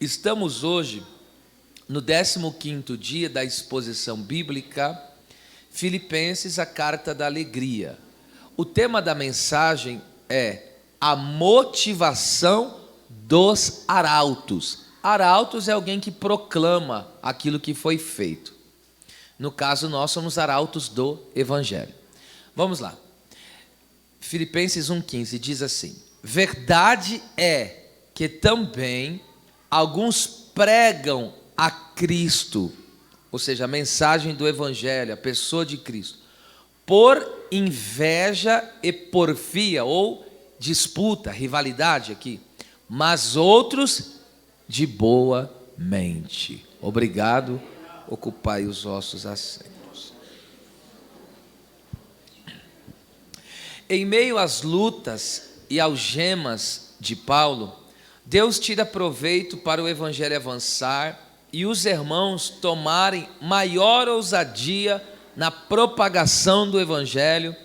Estamos hoje no 15º dia da exposição bíblica, Filipenses, a carta da alegria. O tema da mensagem é a motivação dos arautos. Arautos é alguém que proclama aquilo que foi feito. No caso, nós somos arautos do Evangelho. Vamos lá. Filipenses 1,15 diz assim: verdade é que também alguns pregam a Cristo, ou seja, a mensagem do Evangelho, a pessoa de Cristo, por inveja e porfia, ou disputa, rivalidade aqui, mas outros de boa mente. Obrigado, ocupai os vossos assentos. Em meio às lutas e algemas de Paulo, Deus tira proveito para o Evangelho avançar e os irmãos tomarem maior ousadia na propagação do Evangelho,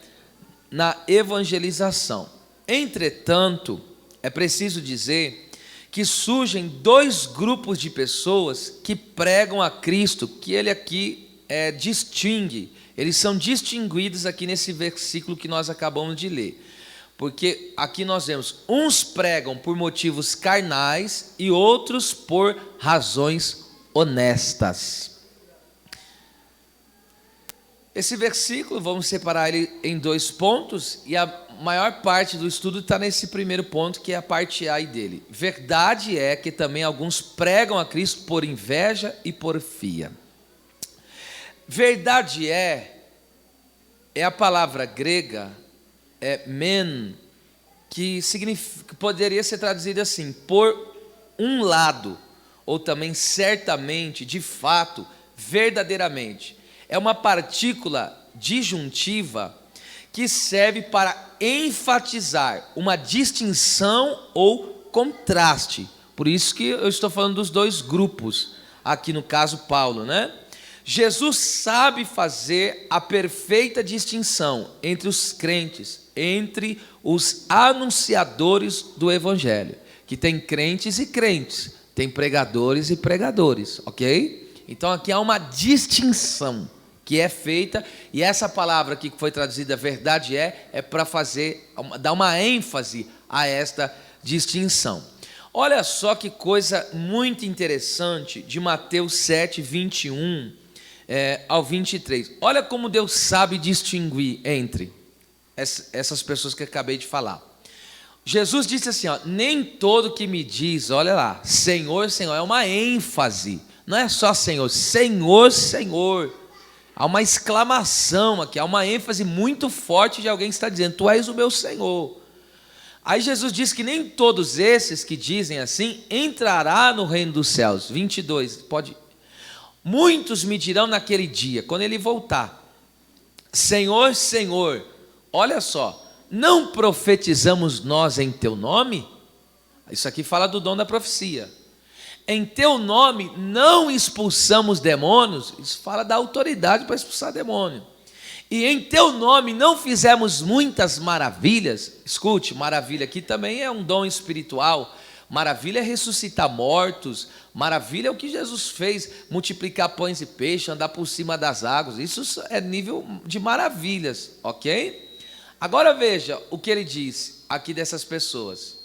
na evangelização. Entretanto, é preciso dizer que surgem dois grupos de pessoas que pregam a Cristo, que ele aqui distingue. Eles são distinguidos aqui nesse versículo que nós acabamos de ler. Porque aqui nós vemos, uns pregam por motivos carnais e outros por razões honestas. Esse versículo, vamos separar ele em dois pontos, e a maior parte do estudo está nesse primeiro ponto, que é a parte A dele. Verdade é que também alguns pregam a Cristo por inveja e porfia. Verdade é a palavra grega, men, que poderia ser traduzida assim, por um lado, ou também certamente, de fato, verdadeiramente. É uma partícula disjuntiva que serve para enfatizar uma distinção ou contraste. Por isso que eu estou falando dos dois grupos, aqui no caso Paulo, né? Jesus sabe fazer a perfeita distinção entre os crentes, entre os anunciadores do Evangelho, que tem crentes e crentes, tem pregadores e pregadores, ok? Então aqui há uma distinção que é feita, e essa palavra aqui que foi traduzida verdade é para dar uma ênfase a esta distinção. Olha só que coisa muito interessante de Mateus 7, 21 ao 23. Olha como Deus sabe distinguir entre essas pessoas que eu acabei de falar. Jesus disse assim, nem todo que me diz, olha lá, Senhor, Senhor, é uma ênfase, não é só Senhor, Senhor, Senhor. Há uma exclamação aqui, há uma ênfase muito forte de alguém que está dizendo, tu és o meu Senhor. Aí Jesus diz que nem todos esses que dizem assim entrará no reino dos céus. 22, pode. Muitos me dirão naquele dia, quando ele voltar, Senhor, Senhor, olha só, não profetizamos nós em teu nome? Isso aqui fala do dom da profecia. Em teu nome não expulsamos demônios, isso fala da autoridade para expulsar demônio. E em teu nome não fizemos muitas maravilhas. Escute, maravilha aqui também é um dom espiritual. Maravilha é ressuscitar mortos, maravilha é o que Jesus fez, multiplicar pães e peixes, andar por cima das águas, isso é nível de maravilhas, ok? Agora veja o que ele diz aqui dessas pessoas.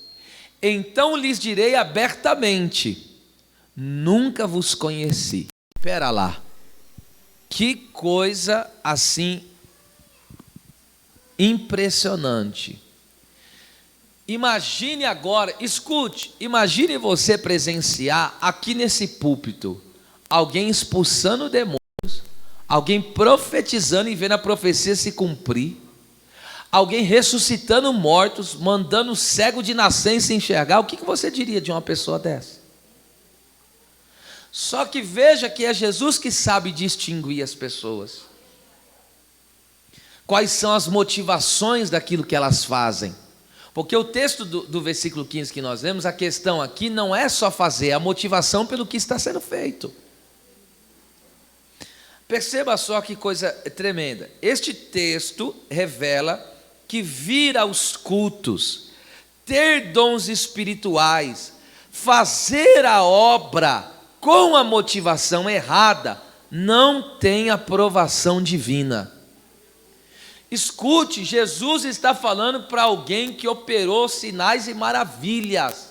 Então lhes direi abertamente, nunca vos conheci. Espera lá, que coisa assim impressionante. Imagine agora, escute, imagine você presenciar aqui nesse púlpito, alguém expulsando demônios, alguém profetizando e vendo a profecia se cumprir, alguém ressuscitando mortos, mandando o cego de nascença enxergar. O que você diria de uma pessoa dessa? Só que veja que é Jesus que sabe distinguir as pessoas. Quais são as motivações daquilo que elas fazem? Porque o texto do versículo 15 que nós vemos, a questão aqui não é só fazer, é a motivação pelo que está sendo feito. Perceba só que coisa tremenda. Este texto revela que vir aos cultos, ter dons espirituais, fazer a obra com a motivação errada não tem aprovação divina. Escute, Jesus está falando para alguém que operou sinais e maravilhas.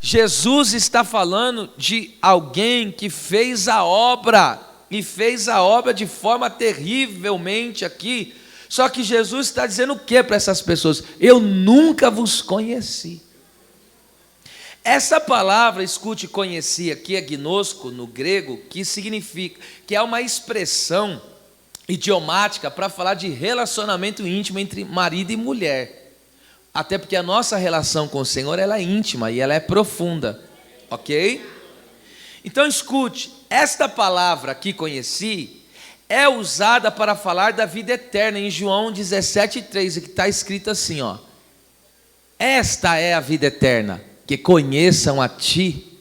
Jesus está falando de alguém que fez a obra, e fez a obra de forma terrivelmente aqui. Só que Jesus está dizendo o que para essas pessoas? Eu nunca vos conheci. Essa palavra, escute, conheci, aqui é gnosco no grego, que significa, que é uma expressão idiomática para falar de relacionamento íntimo entre marido e mulher. Até porque a nossa relação com o Senhor, ela é íntima e ela é profunda, ok? Então escute, esta palavra aqui, conheci, é usada para falar da vida eterna, em João 17,3, que está escrito assim, ó: esta é a vida eterna, que conheçam a ti,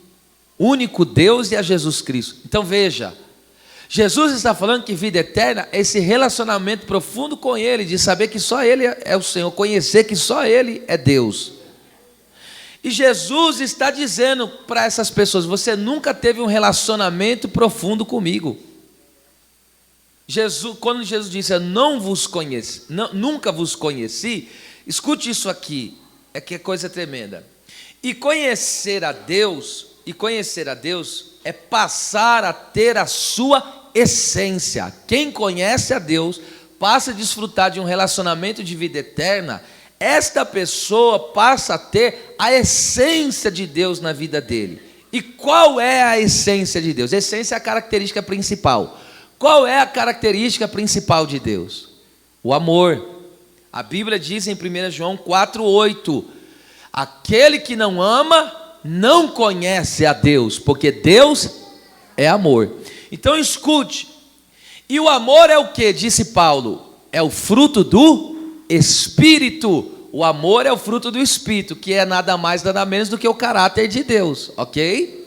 único Deus, e a Jesus Cristo. Então veja, Jesus está falando que vida eterna é esse relacionamento profundo com Ele, de saber que só Ele é o Senhor, conhecer que só Ele é Deus. E Jesus está dizendo para essas pessoas: você nunca teve um relacionamento profundo comigo. Quando Jesus disse, eu não vos conheci, nunca vos conheci, escute isso aqui, é que é coisa tremenda. E conhecer a Deus é passar a ter a sua essência. Quem conhece a Deus passa a desfrutar de um relacionamento de vida eterna. Esta pessoa passa a ter a essência de Deus na vida dele. E qual é a essência de Deus? A essência é a característica principal. Qual é a característica principal de Deus? O amor. A Bíblia diz em 1 João 4,8: aquele que não ama não conhece a Deus, porque Deus é amor. Então escute, e o amor é o que? Disse Paulo, é o fruto do Espírito. O amor é o fruto do Espírito, que é nada mais, nada menos do que o caráter de Deus, ok?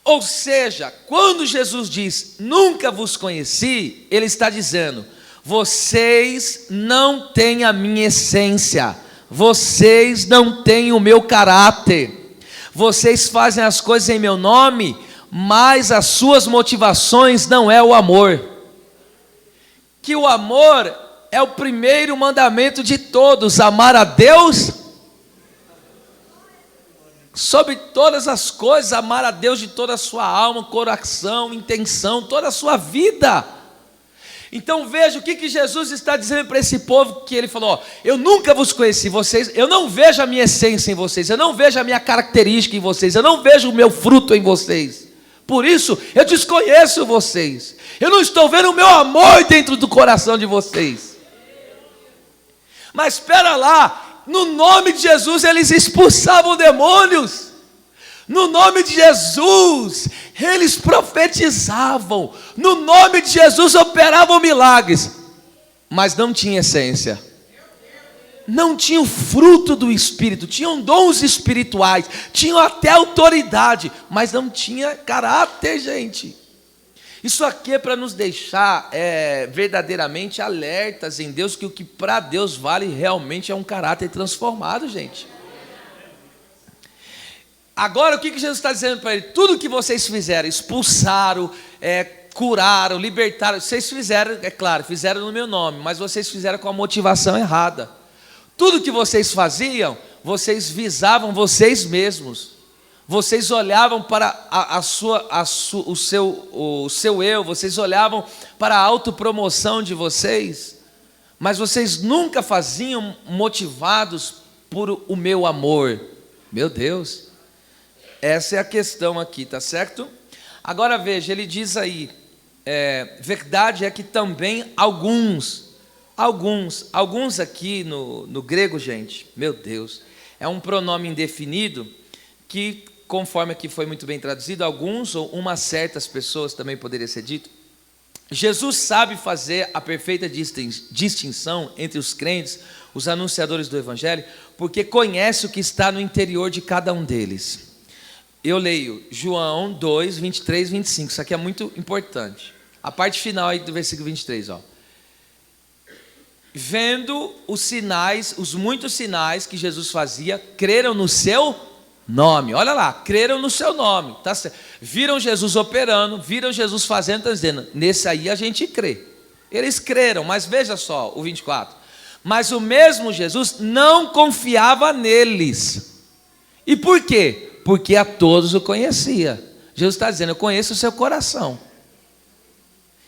Ou seja, quando Jesus diz, nunca vos conheci, Ele está dizendo, vocês não têm a minha essência, vocês não têm o meu caráter, vocês fazem as coisas em meu nome, mas as suas motivações não é o amor. Que o amor é o primeiro mandamento de todos, amar a Deus sobre todas as coisas, amar a Deus de toda a sua alma, coração, intenção, toda a sua vida. Então veja o que Jesus está dizendo para esse povo, que Ele falou, ó, eu nunca vos conheci vocês, eu não vejo a minha essência em vocês, eu não vejo a minha característica em vocês, eu não vejo o meu fruto em vocês, por isso eu desconheço vocês, eu não estou vendo o meu amor dentro do coração de vocês. Mas espera lá, no nome de Jesus eles expulsavam demônios, no nome de Jesus eles profetizavam, no nome de Jesus operavam milagres, mas não tinha essência, não tinha o fruto do Espírito, tinham dons espirituais, tinham até autoridade, mas não tinha caráter, gente. Isso aqui é para nos deixar verdadeiramente alertas em Deus, que o que para Deus vale realmente é um caráter transformado, gente. Agora o que Jesus está dizendo para ele? Tudo que vocês fizeram, expulsaram, curaram, libertaram, vocês fizeram, é claro, fizeram no meu nome, mas vocês fizeram com a motivação errada. Tudo que vocês faziam, vocês visavam vocês mesmos. Vocês olhavam para o seu eu, vocês olhavam para a autopromoção de vocês, mas vocês nunca faziam motivados por o meu amor. Meu Deus, essa é a questão aqui, tá certo? Agora veja, ele diz aí, verdade é que também alguns aqui no grego, gente, meu Deus, é um pronome indefinido que, conforme aqui foi muito bem traduzido, alguns ou umas certas pessoas também poderia ser dito. Jesus sabe fazer a perfeita distinção entre os crentes, os anunciadores do Evangelho, porque conhece o que está no interior de cada um deles. Eu leio João 2, 23, 25, isso aqui é muito importante. A parte final aí do versículo 23, ó. Vendo os sinais, os muitos sinais que Jesus fazia, creram no seu nome. Olha lá, creram no seu nome. Tá certo. Viram Jesus operando, viram Jesus fazendo, estão dizendo, nesse aí a gente crê. Eles creram, mas veja só, o 24. Mas o mesmo Jesus não confiava neles. E por quê? Porque a todos o conhecia. Jesus está dizendo, eu conheço o seu coração.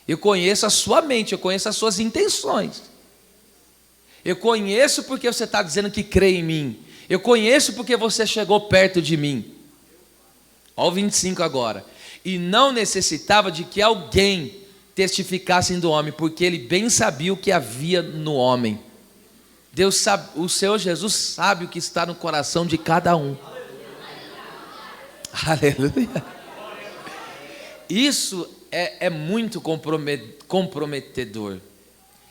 Eu conheço a sua mente, eu conheço as suas intenções. Eu conheço porque você está dizendo que crê em mim. Eu conheço porque você chegou perto de mim. Olha o 25 agora. E não necessitava de que alguém testificasse do homem, porque ele bem sabia o que havia no homem. Deus sabe, o Senhor Jesus sabe o que está no coração de cada um. Aleluia. Isso é muito comprometedor.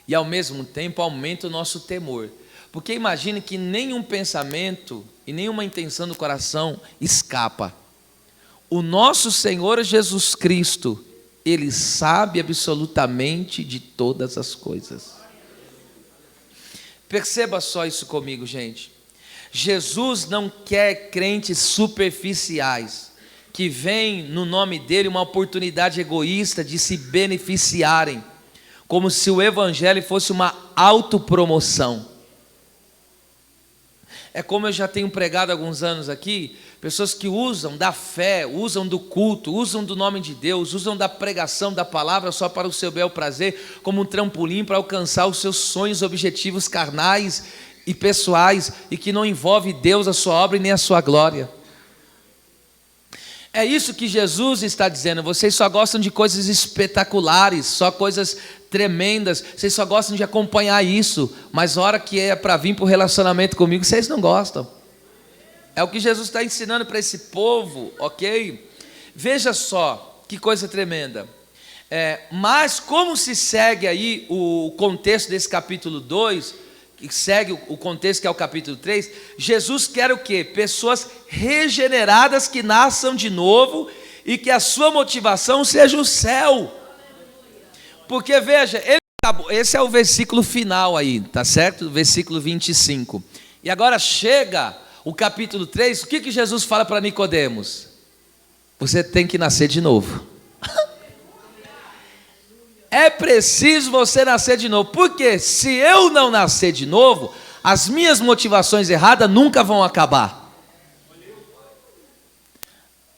E ao mesmo tempo aumenta o nosso temor. Porque imagine que nenhum pensamento e nenhuma intenção do coração escapa. O nosso Senhor Jesus Cristo, Ele sabe absolutamente de todas as coisas. Perceba só isso comigo, gente. Jesus não quer crentes superficiais, que veem no nome dele uma oportunidade egoísta de se beneficiarem, como se o evangelho fosse uma autopromoção. É como eu já tenho pregado há alguns anos aqui, pessoas que usam da fé, usam do culto, usam do nome de Deus, usam da pregação da palavra só para o seu bel prazer, como um trampolim para alcançar os seus sonhos, objetivos carnais e pessoais, e que não envolve Deus, a sua obra e nem a sua glória. É isso que Jesus está dizendo, vocês só gostam de coisas espetaculares, só coisas tremendas, vocês só gostam de acompanhar isso, mas a hora que é para vir para o relacionamento comigo, vocês não gostam. É o que Jesus está ensinando para esse povo, ok? Veja só, que coisa tremenda. Mas como se segue aí o contexto desse capítulo 2, que segue o contexto que é o capítulo 3, Jesus quer o quê? Pessoas regeneradas que nasçam de novo e que a sua motivação seja o céu. Porque veja, esse é o versículo final aí, tá certo? Versículo 25. E agora chega o capítulo 3, o que Jesus fala para Nicodemos? Você tem que nascer de novo. É preciso você nascer de novo, porque se eu não nascer de novo, as minhas motivações erradas nunca vão acabar.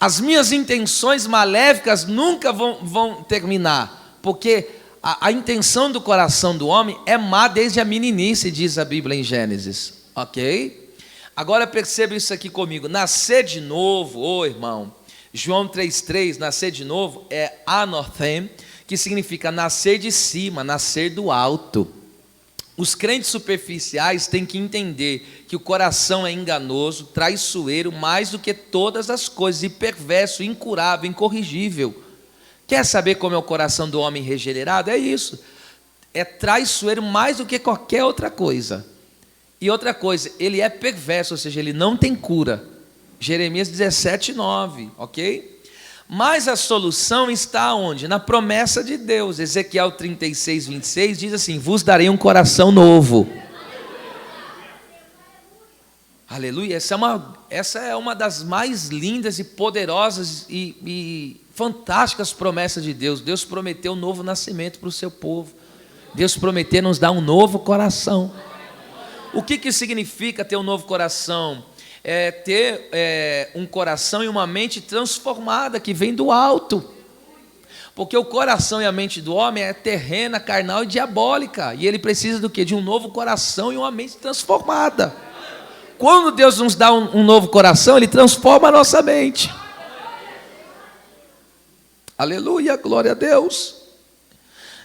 As minhas intenções maléficas nunca vão terminar, porque a intenção do coração do homem é má desde a meninice, diz a Bíblia em Gênesis, ok? Agora perceba isso aqui comigo, nascer de novo, irmão, João 3,3, nascer de novo é anothem, que significa nascer de cima, nascer do alto. Os crentes superficiais têm que entender que o coração é enganoso, traiçoeiro, mais do que todas as coisas, e perverso, incurável, incorrigível. Quer saber como é o coração do homem regenerado? É isso. É traiçoeiro mais do que qualquer outra coisa. E outra coisa, ele é perverso, ou seja, ele não tem cura. Jeremias 17:9, ok? Mas a solução está onde? Na promessa de Deus. Ezequiel 36:26 diz assim: vos darei um coração novo. Aleluia. Essa é uma das mais lindas e poderosas e fantásticas promessas de Deus. Deus prometeu um novo nascimento para o seu povo. Deus prometeu nos dar um novo coração. O que significa ter um novo coração? É ter um coração e uma mente transformada, que vem do alto. Porque o coração e a mente do homem é terrena, carnal e diabólica. E ele precisa do quê? De um novo coração e uma mente transformada. Quando Deus nos dá um novo coração, Ele transforma a nossa mente. Aleluia, glória a Deus.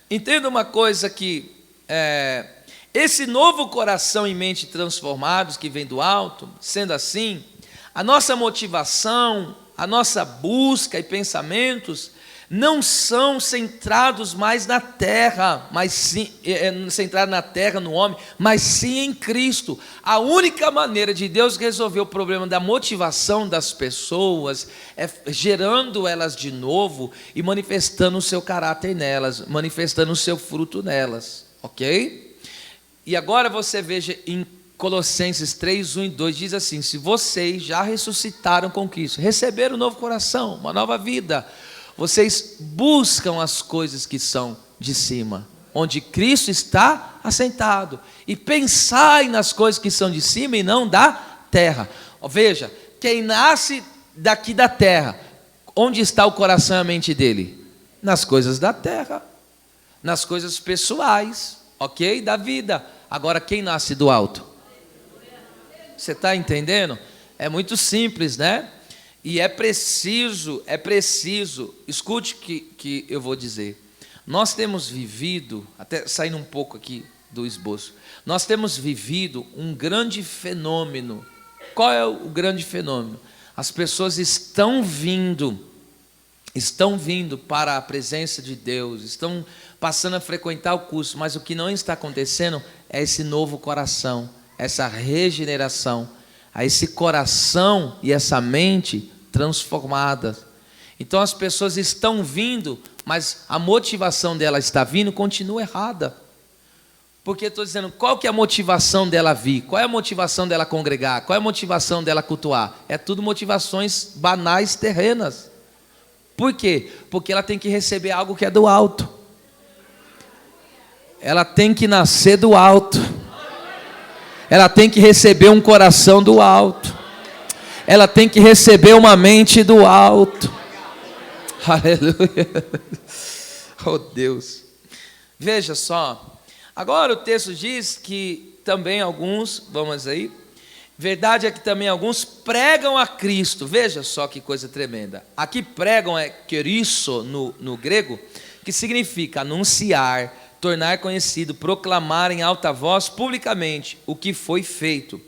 Entenda uma coisa que esse novo coração e mente transformados que vem do alto, sendo assim, a nossa motivação, a nossa busca e pensamentos não são centrados mais na terra, mas sim centrados na terra, no homem, mas sim em Cristo. A única maneira de Deus resolver o problema da motivação das pessoas é gerando elas de novo e manifestando o seu caráter nelas, manifestando o seu fruto nelas, ok? E agora você veja em Colossenses 3, 1 e 2 diz assim: se vocês já ressuscitaram com Cristo, receberam um novo coração, uma nova vida, vocês buscam as coisas que são de cima, onde Cristo está assentado, e pensai nas coisas que são de cima e não da terra. Veja, quem nasce daqui da terra, onde está o coração e a mente dele? Nas coisas da terra, nas coisas pessoais, ok? Da vida. Agora, quem nasce do alto? Você está entendendo? É muito simples, né? E é preciso, escute que eu vou dizer. Nós temos vivido, até saindo um pouco aqui do esboço, nós temos vivido um grande fenômeno. Qual é o grande fenômeno? As pessoas estão vindo para a presença de Deus, estão passando a frequentar o curso, mas o que não está acontecendo é esse novo coração, essa regeneração, a esse coração e essa mente transformadas. Então as pessoas estão vindo, mas a motivação dela está vindo continua errada. Porque estou dizendo, qual que é a motivação dela vir? Qual é a motivação dela congregar? Qual é a motivação dela cultuar? É tudo motivações banais, terrenas. Por quê? Porque ela tem que receber algo que é do alto. Ela tem que nascer do alto. Ela tem que receber um coração do alto. Ela tem que receber uma mente do alto. Aleluia. Oh Deus. Veja só. Agora o texto diz que também alguns, vamos aí, verdade é que também alguns pregam a Cristo. Veja só que coisa tremenda. Aqui pregam é querisso no grego, que significa anunciar, tornar conhecido, proclamar em alta voz publicamente o que foi feito.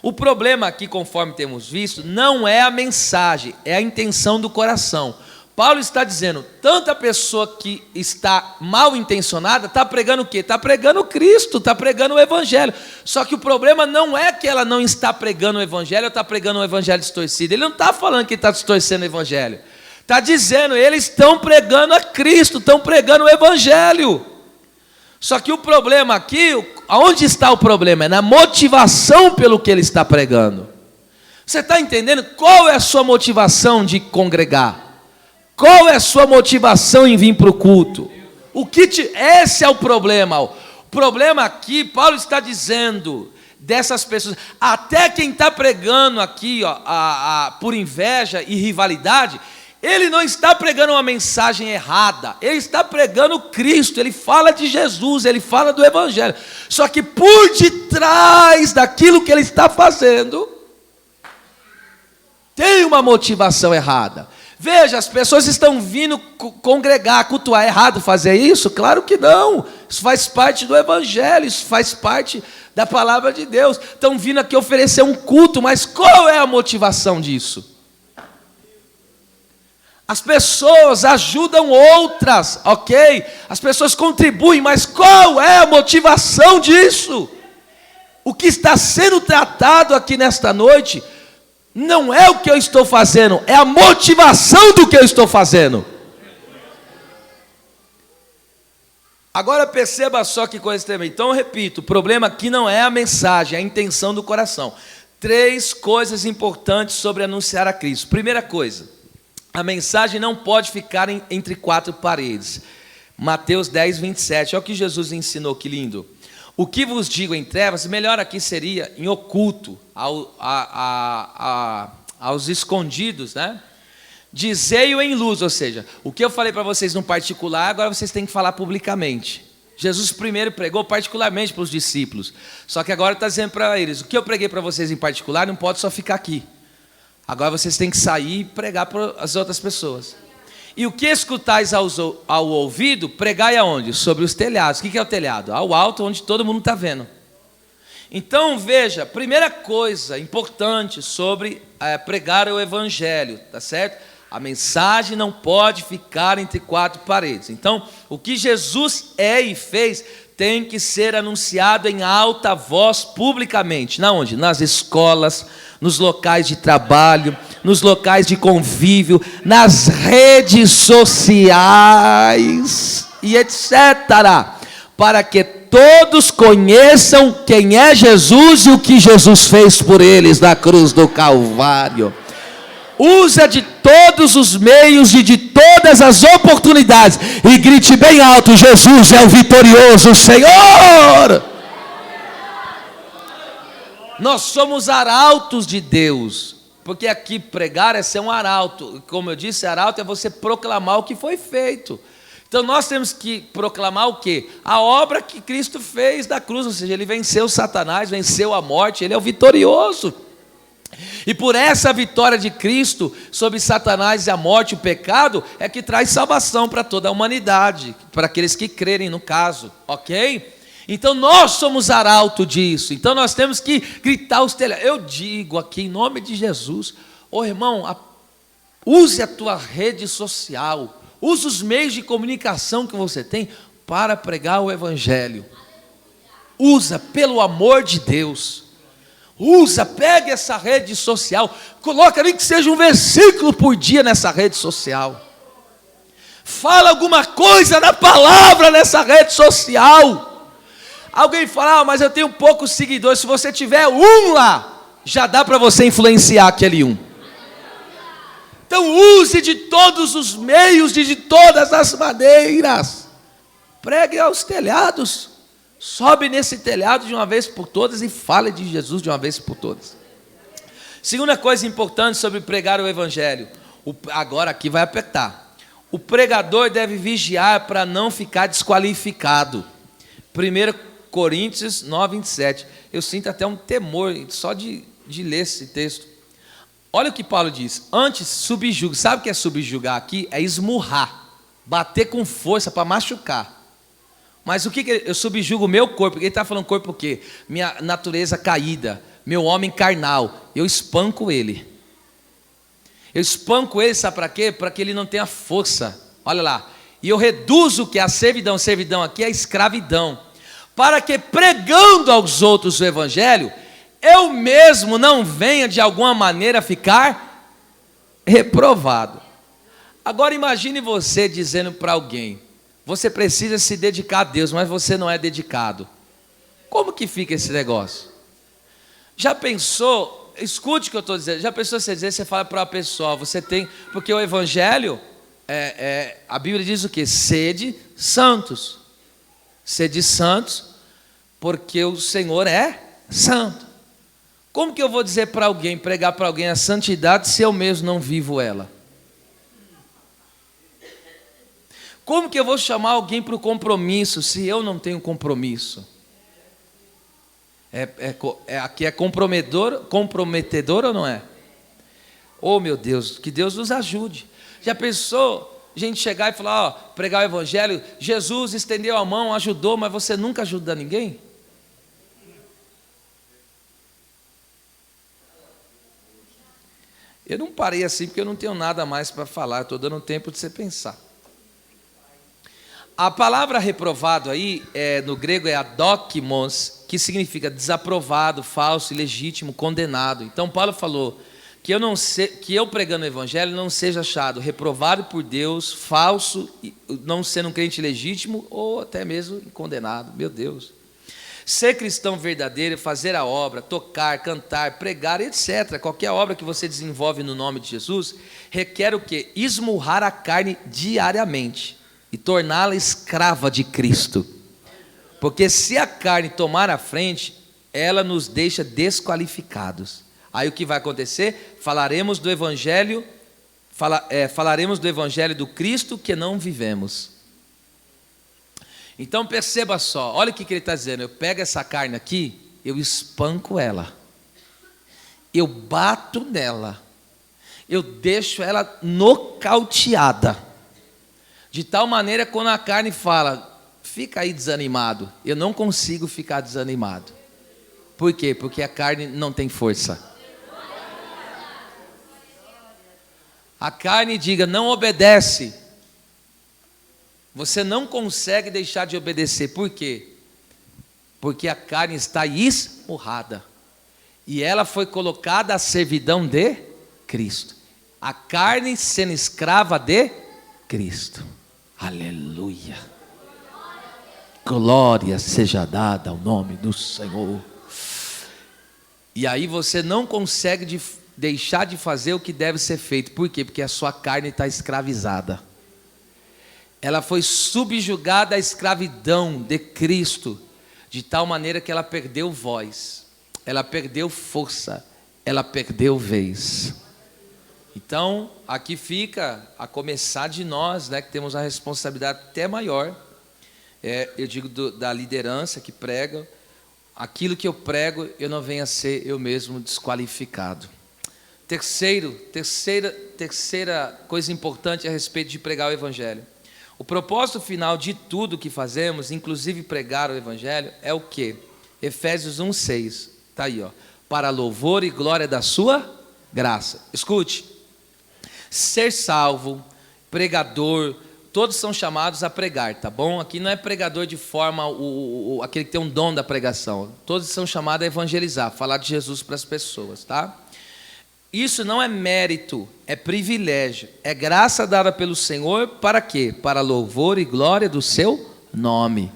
O problema aqui, conforme temos visto, não é a mensagem, é a intenção do coração. Paulo está dizendo, tanta pessoa que está mal intencionada, está pregando o quê? Está pregando Cristo, está pregando o Evangelho. Só que o problema não é que ela não está pregando o Evangelho, ou está pregando o Evangelho distorcido. Ele não está falando que está distorcendo o Evangelho. Está dizendo, eles estão pregando a Cristo, estão pregando o Evangelho. Só que o problema aqui, aonde está o problema? É na motivação pelo que ele está pregando. Você está entendendo? Qual é a sua motivação de congregar? Qual é a sua motivação em vir para o culto? Esse é o problema. O problema aqui, Paulo está dizendo dessas pessoas, até quem está pregando aqui por inveja e rivalidade, ele não está pregando uma mensagem errada, ele está pregando Cristo, ele fala de Jesus, ele fala do Evangelho. Só que por detrás daquilo que ele está fazendo, tem uma motivação errada. Veja, as pessoas estão vindo congregar, cultuar. É errado fazer isso? Claro que não. Isso faz parte do Evangelho, isso faz parte da palavra de Deus. Estão vindo aqui oferecer um culto, mas qual é a motivação disso? As pessoas ajudam outras, ok? As pessoas contribuem, mas qual é a motivação disso? O que está sendo tratado aqui nesta noite não é o que eu estou fazendo, é a motivação do que eu estou fazendo. Agora perceba só que coisa tremenda. Então eu repito, o problema aqui não é a mensagem, é a intenção do coração. 3 coisas importantes sobre anunciar a Cristo. Primeira coisa, a mensagem não pode ficar entre 4 paredes. Mateus 10, 27, olha o que Jesus ensinou, que lindo. O que vos digo em trevas, melhor aqui seria em oculto, aos escondidos, né? Dizei-o em luz, ou seja, o que eu falei para vocês no particular, agora vocês têm que falar publicamente. Jesus primeiro pregou particularmente para os discípulos, só que agora está dizendo para eles, o que eu preguei para vocês em particular não pode só ficar aqui. Agora vocês têm que sair e pregar para as outras pessoas. E o que escutais ao ouvido, pregai aonde? Sobre os telhados. O que é o telhado? Ao alto, onde todo mundo está vendo. Então veja, primeira coisa importante sobre pregar o Evangelho, tá certo? A mensagem não pode ficar entre 4 paredes. Então, o que Jesus é e fez tem que ser anunciado em alta voz publicamente. Na onde? Nas escolas, nos locais de trabalho, nos locais de convívio, nas redes sociais e etc. para que todos conheçam quem é Jesus e o que Jesus fez por eles na cruz do Calvário. Usa de todos os meios e de todas as oportunidades e grite bem alto: Jesus é o vitorioso Senhor. Nós somos arautos de Deus, porque aqui pregar é ser um arauto. Como eu disse, arauto é você proclamar o que foi feito. Então nós temos que proclamar o quê? A obra que Cristo fez da cruz, ou seja, ele venceu Satanás, venceu a morte, ele é o vitorioso. E por essa vitória de Cristo sobre Satanás e a morte e o pecado, é que traz salvação para toda a humanidade, para aqueles que crerem no caso, ok? Então nós somos arauto disso, então nós temos que gritar os telhados. Eu digo aqui em nome de Jesus, irmão, use a tua rede social, use os meios de comunicação que você tem para pregar o Evangelho. Usa, pelo amor de Deus. Usa, pega essa rede social, coloca nem que seja um versículo por dia nessa rede social. Fala alguma coisa na palavra nessa rede social. Alguém fala: mas eu tenho poucos seguidores. Se você tiver um lá, já dá para você influenciar aquele um. Então use de todos os meios, de todas as maneiras. Pregue aos telhados. Sobe nesse telhado de uma vez por todas e fale de Jesus de uma vez por todas. Segunda coisa importante sobre pregar o Evangelho. Agora aqui vai apertar. O pregador deve vigiar para não ficar desqualificado. 1 Coríntios 9, 27. Eu sinto até um temor só de ler esse texto. Olha o que Paulo diz: antes subjugue. Sabe o que é subjugar aqui? É esmurrar, bater com força para machucar. Mas o que eu subjugo o meu corpo? Ele está falando corpo o quê? Minha natureza caída, meu homem carnal. Eu espanco ele. Eu espanco ele, sabe para quê? Para que ele não tenha força. Olha lá. E eu reduzo o que é a servidão. Servidão aqui é a escravidão. Para que pregando aos outros o Evangelho, eu mesmo não venha de alguma maneira ficar reprovado. Agora imagine você dizendo para alguém: você precisa se dedicar a Deus, mas você não é dedicado. Como que fica esse negócio? Já pensou, escute o que eu estou dizendo, já pensou você dizer, você fala para uma pessoa, você tem, porque o Evangelho, a Bíblia diz o quê? Sede santos. Sede santos, porque o Senhor é santo. Como que eu vou dizer para alguém, pregar para alguém a santidade, se eu mesmo não vivo ela? Como que eu vou chamar alguém para o compromisso, se eu não tenho compromisso? Aqui é comprometedor ou não é? Oh meu Deus, que Deus nos ajude. Já pensou a gente chegar e falar, pregar o Evangelho, Jesus estendeu a mão, ajudou, mas você nunca ajuda ninguém? Eu não parei assim porque eu não tenho nada mais para falar, estou dando tempo de você pensar. A palavra reprovado aí, no grego é adokimos, que significa desaprovado, falso, ilegítimo, condenado. Então Paulo falou que eu pregando o Evangelho não seja achado reprovado por Deus, falso, não sendo um crente legítimo ou até mesmo condenado. Meu Deus. Ser cristão verdadeiro, fazer a obra, tocar, cantar, pregar, etc. Qualquer obra que você desenvolve no nome de Jesus, requer o quê? Esmurrar a carne diariamente e torná-la escrava de Cristo. Porque se a carne tomar a frente, ela nos deixa desqualificados. Aí o que vai acontecer? Falaremos do Evangelho do Cristo que não vivemos. Então perceba só, olha o que ele está dizendo. Eu pego essa carne aqui, eu espanco ela, eu bato nela, eu deixo ela nocauteada, de tal maneira quando a carne fala, fica aí desanimado, eu não consigo ficar desanimado. Por quê? Porque a carne não tem força. A carne diga, não obedece. Você não consegue deixar de obedecer. Por quê? Porque a carne está esmurrada. E ela foi colocada à servidão de Cristo. A carne sendo escrava de Cristo. Aleluia. Glória seja dada ao nome do Senhor. E aí você não consegue deixar de fazer o que deve ser feito. Por quê? Porque a sua carne está escravizada. Ela foi subjugada à escravidão de Cristo, de tal maneira que ela perdeu voz, ela perdeu força, ela perdeu vez. Então, aqui fica, a começar de nós, né, que temos a responsabilidade até maior, eu digo da liderança que prega, aquilo que eu prego, eu não venha a ser eu mesmo desqualificado. Terceira coisa importante a respeito de pregar o Evangelho. O propósito final de tudo que fazemos, inclusive pregar o Evangelho, é o quê? Efésios 1:6, está aí, ó. Para louvor e glória da sua graça. Escute, ser salvo, pregador, todos são chamados a pregar, tá bom? Aqui não é pregador de forma, aquele que tem um dom da pregação. Todos são chamados a evangelizar, falar de Jesus para as pessoas, tá? Isso não é mérito, é privilégio, é graça dada pelo Senhor para quê? Para louvor e glória do seu nome.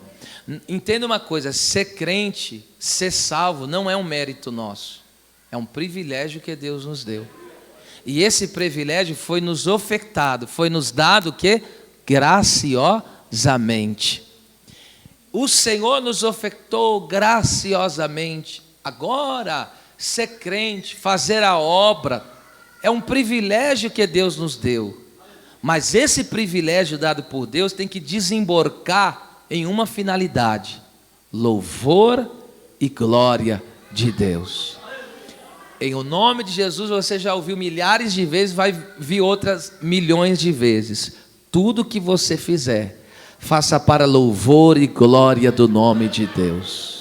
Entenda uma coisa, ser crente, ser salvo não é um mérito nosso, é um privilégio que Deus nos deu. E esse privilégio foi nos ofertado, foi nos dado o quê? Graciosamente. O Senhor nos ofertou graciosamente. Agora, ser crente, fazer a obra, é um privilégio que Deus nos deu. Mas esse privilégio dado por Deus tem que desembocar em uma finalidade: louvor e glória de Deus. Em o nome de Jesus, você já ouviu milhares de vezes, vai vir outras milhões de vezes. Tudo que você fizer, faça para louvor e glória do nome de Deus.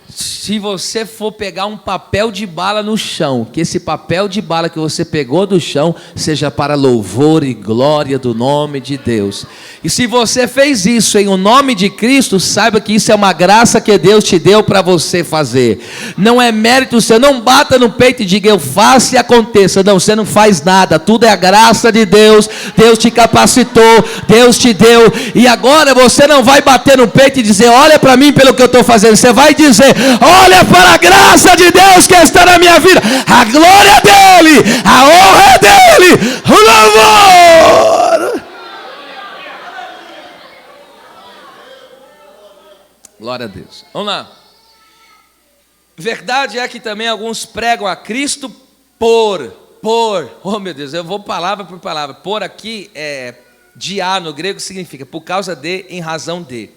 Se você for pegar um papel de bala no chão, que esse papel de bala que você pegou do chão seja para louvor e glória do nome de Deus. E se você fez isso em o nome de Cristo, saiba que isso é uma graça que Deus te deu para você fazer. Não é mérito seu, não bata no peito e diga eu faço e aconteça. Não, você não faz nada, tudo é a graça de Deus. Deus te capacitou, Deus te deu. E agora você não vai bater no peito e dizer olha para mim pelo que eu estou fazendo. Você vai dizer olha para a graça de Deus que está na minha vida, a glória é dele, a honra é dele, o louvor. Glória a Deus. Vamos lá. Verdade é que também alguns pregam a Cristo por, oh meu Deus, eu vou palavra por palavra. Por aqui dia no grego significa por causa de, em razão de.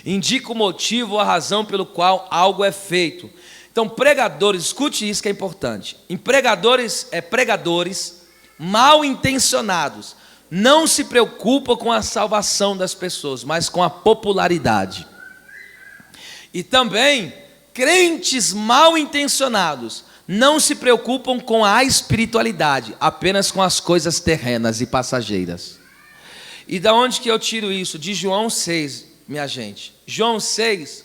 Indica o motivo ou a razão pelo qual algo é feito. Então, pregadores, escute isso que é importante. Pregadores mal intencionados não se preocupam com a salvação das pessoas, mas com a popularidade. E também, crentes mal intencionados não se preocupam com a espiritualidade, apenas com as coisas terrenas e passageiras. E da onde que eu tiro isso? De João 6, minha gente. João 6,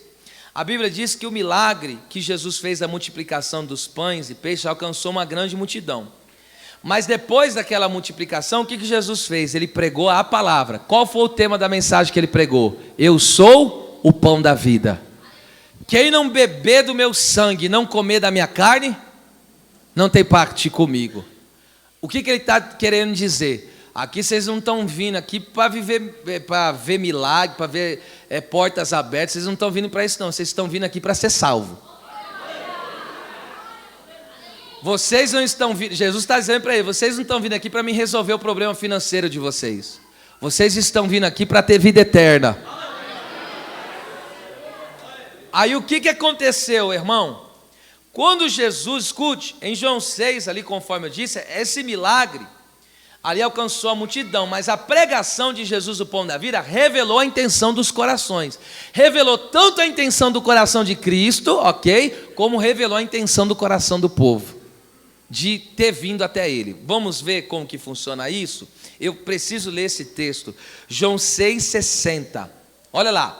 a Bíblia diz que o milagre que Jesus fez da multiplicação dos pães e peixes alcançou uma grande multidão. Mas depois daquela multiplicação, o que Jesus fez? Ele pregou a palavra. Qual foi o tema da mensagem que ele pregou? Eu sou o pão da vida. Quem não beber do meu sangue, não comer da minha carne, não tem parte comigo. O que ele está querendo dizer? Aqui vocês não estão vindo aqui para ver milagre, para ver portas abertas. Vocês não estão vindo para isso não. Vocês estão vindo aqui para ser salvo. Vocês não estão vindo. Jesus está dizendo para ele: vocês não estão vindo aqui para me resolver o problema financeiro de vocês. Vocês estão vindo aqui para ter vida eterna. Aí o que aconteceu, irmão? Quando Jesus, escute, em João 6, ali conforme eu disse, esse milagre ali alcançou a multidão, mas a pregação de Jesus, o pão da vida, revelou a intenção dos corações. Revelou tanto a intenção do coração de Cristo, ok? Como revelou a intenção do coração do povo, de ter vindo até Ele. Vamos ver como que funciona isso? Eu preciso ler esse texto. João 6,60. Olha lá.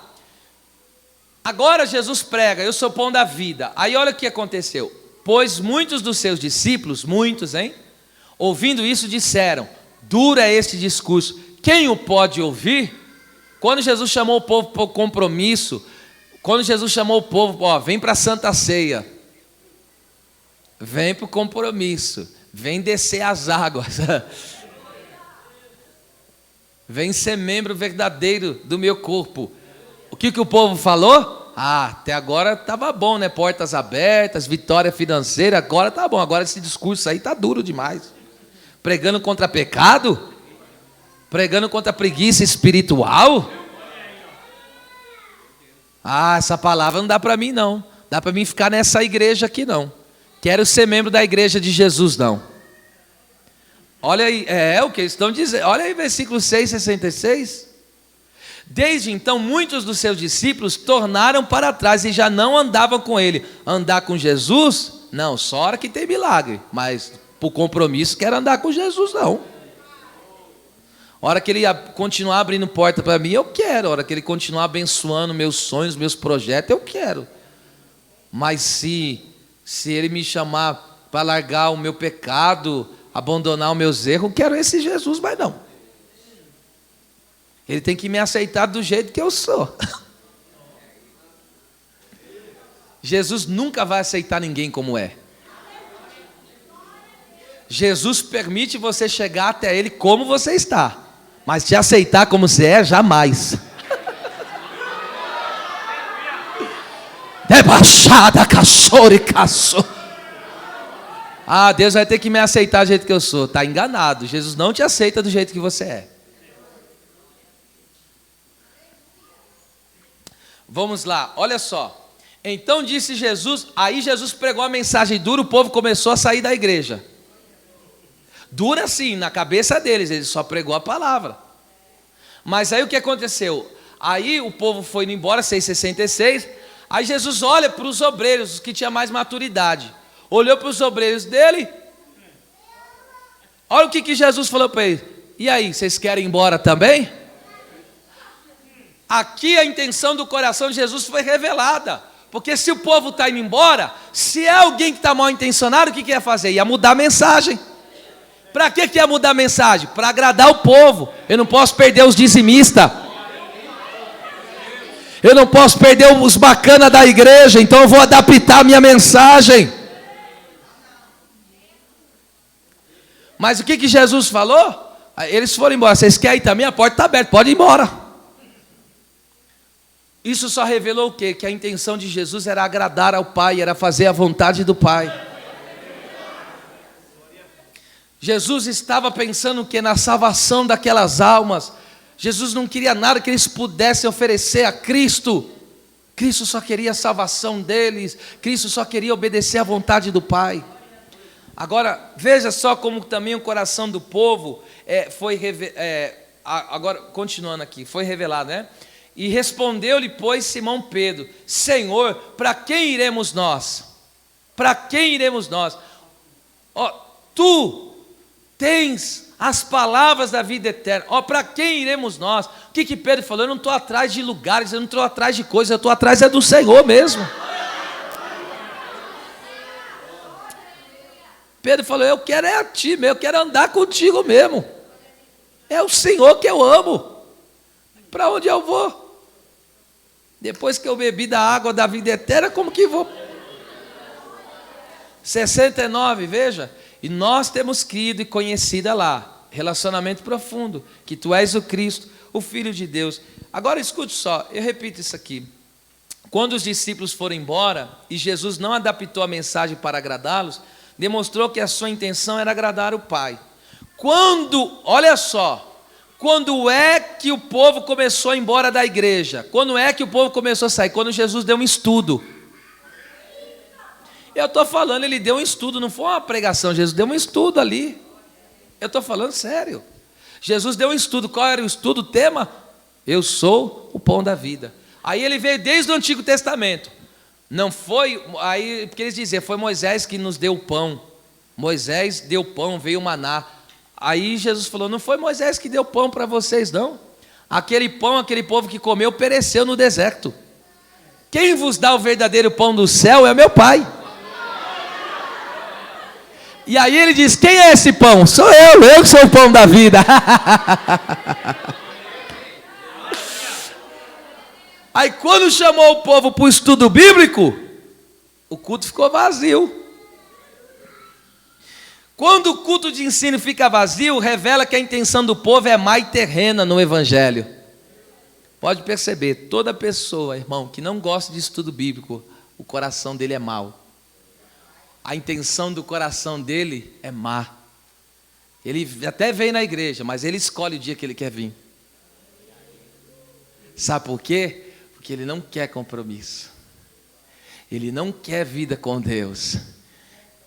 Agora Jesus prega, eu sou o pão da vida. Aí olha o que aconteceu. Pois muitos dos seus discípulos, ouvindo isso disseram, duro é este discurso, quem o pode ouvir? Quando Jesus chamou o povo para o compromisso, quando Jesus chamou o povo, ó, vem para a Santa Ceia, vem para o compromisso, vem descer as águas, vem ser membro verdadeiro do meu corpo. O que o povo falou? Até agora estava bom, né? Portas abertas, vitória financeira, agora tá bom. Agora esse discurso aí tá duro demais. Pregando contra pecado? Pregando contra a preguiça espiritual? Essa palavra não dá para mim não. Dá para mim ficar nessa igreja aqui não. Quero ser membro da igreja de Jesus não. Olha aí, o que eles estão dizendo. Olha aí versículo 6:66. Desde então muitos dos seus discípulos tornaram para trás e já não andavam com ele. Andar com Jesus? Não, só hora que tem milagre. Mas por compromisso quero andar com Jesus não. A hora que ele continuar abrindo porta para mim, eu quero. A hora que ele continuar abençoando meus sonhos, meus projetos, eu quero. Mas se ele me chamar para largar o meu pecado, abandonar os meus erros, eu quero esse Jesus, mas não. Ele tem que me aceitar do jeito que eu sou. Jesus nunca vai aceitar ninguém como é. Jesus permite você chegar até Ele como você está. Mas te aceitar como você é, jamais. Debaixada, caçore, caço. Deus vai ter que me aceitar do jeito que eu sou. Está enganado. Jesus não te aceita do jeito que você é. Vamos lá, olha só. Então disse Jesus, aí Jesus pregou a mensagem dura, o povo começou a sair da igreja. Dura sim, na cabeça deles, ele só pregou a palavra. Mas aí o que aconteceu? Aí o povo foi indo embora, 6:66. Aí Jesus olha para os obreiros, os que tinham mais maturidade. Olhou para os obreiros dele. Olha o que Jesus falou para eles. E aí, vocês querem ir embora também? Aqui a intenção do coração de Jesus foi revelada. Porque se o povo está indo embora, se é alguém que está mal intencionado, o que ia fazer? Ia mudar a mensagem. Para que ia mudar a mensagem? Para agradar o povo. Eu não posso perder os dizimistas. Eu não posso perder os bacanas da igreja. Então eu vou adaptar a minha mensagem. Mas o que Jesus falou? Eles foram embora. Vocês querem ir também? A porta está aberta, pode ir embora. Isso só revelou o quê? Que a intenção de Jesus era agradar ao Pai, era fazer a vontade do Pai. Jesus estava pensando que na salvação daquelas almas. Jesus não queria nada que eles pudessem oferecer a Cristo. Cristo só queria a salvação deles. Cristo só queria obedecer à vontade do Pai. Agora, veja só como também o coração do povo agora, continuando aqui, foi revelado, né? E respondeu-lhe, pois, Simão Pedro: Senhor, para quem iremos nós? Para quem iremos nós? Tu tens as palavras da vida eterna. Para quem iremos nós? O que Pedro falou? Eu não estou atrás de lugares, eu não estou atrás de coisas, eu estou atrás do Senhor mesmo. Pedro falou: eu quero a ti mesmo, eu quero andar contigo mesmo. É o Senhor que eu amo. Para onde eu vou? Depois que eu bebi da água da vida eterna, como que vou? 69, veja. E nós temos crido e conhecido lá, relacionamento profundo, que tu és o Cristo, o Filho de Deus. Agora escute só, eu repito isso aqui. Quando os discípulos foram embora e Jesus não adaptou a mensagem para agradá-los, demonstrou que a sua intenção era agradar o Pai. Olha só, quando é que o povo começou a ir embora da igreja? Quando é que o povo começou a sair? Quando Jesus deu um estudo. Eu estou falando, ele deu um estudo, não foi uma pregação, Jesus deu um estudo ali. Eu estou falando sério. Jesus deu um estudo, qual era o estudo? O tema? Eu sou o pão da vida. Aí ele veio desde o Antigo Testamento. Não foi, aí, porque eles diziam, foi Moisés que nos deu o pão. Moisés deu pão, veio o maná. Aí Jesus falou: não foi Moisés que deu pão para vocês, não. Aquele pão, aquele povo que comeu, pereceu no deserto. Quem vos dá o verdadeiro pão do céu é o meu Pai. E aí ele diz: quem é esse pão? Sou eu que sou o pão da vida. Aí quando chamou o povo para o estudo bíblico, o culto ficou vazio. Quando o culto de ensino fica vazio, revela que a intenção do povo é má e terrena no evangelho. Pode perceber, toda pessoa, irmão, que não gosta de estudo bíblico, o coração dele é mau. A intenção do coração dele é má. Ele até vem na igreja, mas ele escolhe o dia que ele quer vir. Sabe por quê? Porque ele não quer compromisso. Ele não quer vida com Deus.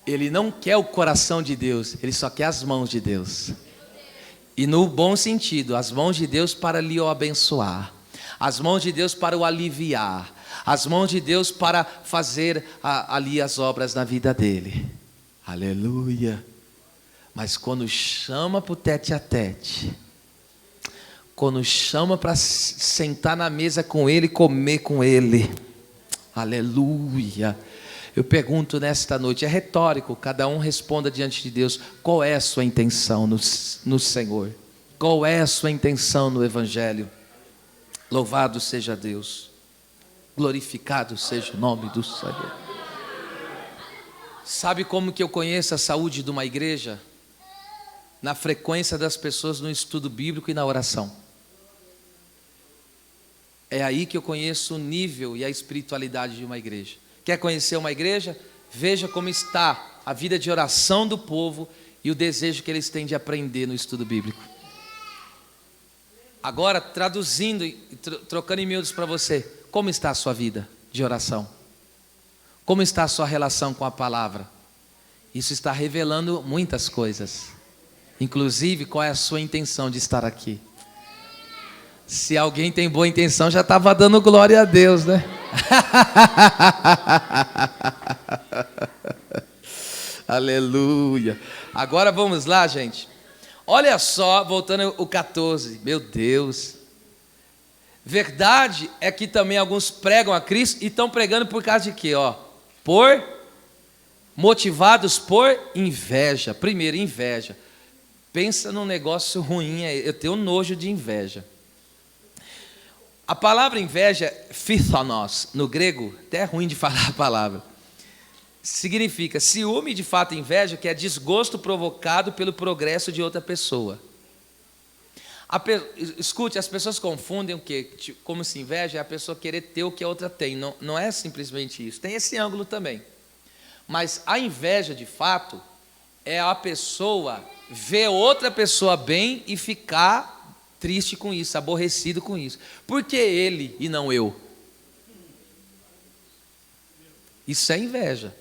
Ele não quer o coração de Deus. Ele só quer as mãos de Deus. E no bom sentido, as mãos de Deus para lhe abençoar. As mãos de Deus para o aliviar. As mãos de Deus para fazer ali as obras na vida dele. Aleluia. Mas quando chama para o tete a tete, quando chama para sentar na mesa com ele e comer com ele, aleluia. Eu pergunto nesta noite, é retórico, cada um responda diante de Deus, qual é a sua intenção no Senhor? Qual é a sua intenção no Evangelho? Louvado seja Deus, glorificado seja o nome do Senhor. Sabe como que eu conheço a saúde de uma igreja? Na frequência das pessoas no estudo bíblico e na oração. É aí que eu conheço o nível e a espiritualidade de uma igreja. Quer conhecer uma igreja? Veja como está a vida de oração do povo e o desejo que eles têm de aprender no estudo bíblico. Agora, traduzindo e trocando em miúdos para você, como está a sua vida de oração? Como está a sua relação com a palavra? Isso está revelando muitas coisas. Inclusive, qual é a sua intenção de estar aqui? Se alguém tem boa intenção, já estava dando glória a Deus, né? Aleluia. Agora vamos lá, gente. Olha só, voltando ao 14. Meu Deus. Verdade é que também alguns pregam a Cristo e estão pregando por causa de quê? Motivados por inveja. Primeiro, inveja. Pensa num negócio ruim, eu tenho nojo de inveja. A palavra inveja, phithonos, no grego, até é ruim de falar a palavra, significa ciúme, de fato inveja, que é desgosto provocado pelo progresso de outra pessoa. Escute, as pessoas confundem o quê? Como se inveja é a pessoa querer ter o que a outra tem, não é simplesmente isso, tem esse ângulo também. Mas a inveja, de fato, é a pessoa ver outra pessoa bem e ficar triste com isso, aborrecido com isso. Por que ele e não eu? Isso é inveja.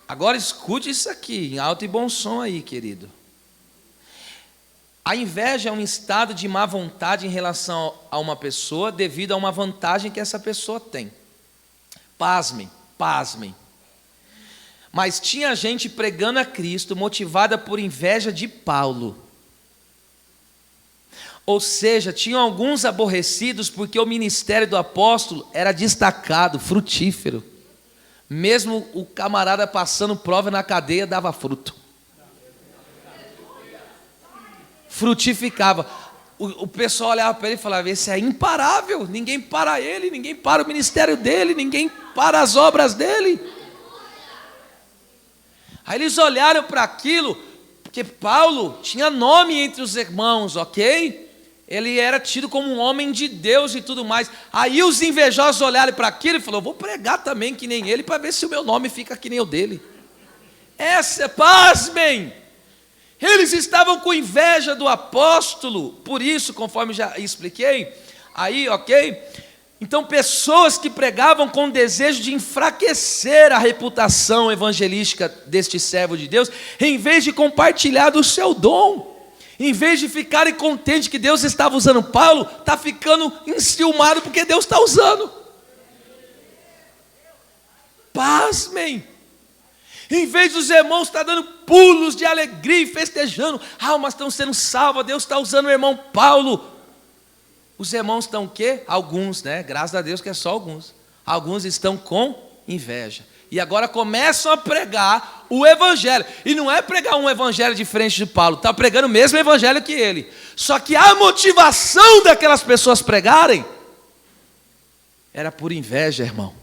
Agora escute isso aqui, em alto e bom som aí, querido. A inveja é um estado de má vontade em relação a uma pessoa devido a uma vantagem que essa pessoa tem. Pasmem, pasmem. Mas tinha gente pregando a Cristo motivada por inveja de Paulo. Ou seja, tinham alguns aborrecidos porque o ministério do apóstolo era destacado, frutífero. Mesmo o camarada passando prova na cadeia, dava fruto. Frutificava. O pessoal olhava para ele e falava, esse é imparável, ninguém para ele, ninguém para o ministério dele, ninguém para as obras dele. Aí eles olharam para aquilo, porque Paulo tinha nome entre os irmãos, ok? Ele era tido como um homem de Deus e tudo mais. Aí os invejosos olharam para aquilo e falaram, vou pregar também que nem ele, para ver se o meu nome fica que nem o dele. Pasmem! Eles estavam com inveja do apóstolo, por isso, conforme já expliquei, aí, ok? Então, pessoas que pregavam com desejo de enfraquecer a reputação evangelística deste servo de Deus, em vez de compartilhar do seu dom, em vez de ficarem contentes que Deus estava usando Paulo, está ficando enciumado porque Deus está usando. Pasmem! Em vez dos irmãos estar dando pulos de alegria e festejando, almas estão sendo salvas, Deus está usando o irmão Paulo. Os irmãos estão o quê? Alguns, né? Graças a Deus que é só alguns. Alguns estão com inveja. E agora começam a pregar o evangelho. E não é pregar um evangelho diferente de Paulo, está pregando o mesmo evangelho que ele. Só que a motivação daquelas pessoas pregarem Era por inveja, irmão.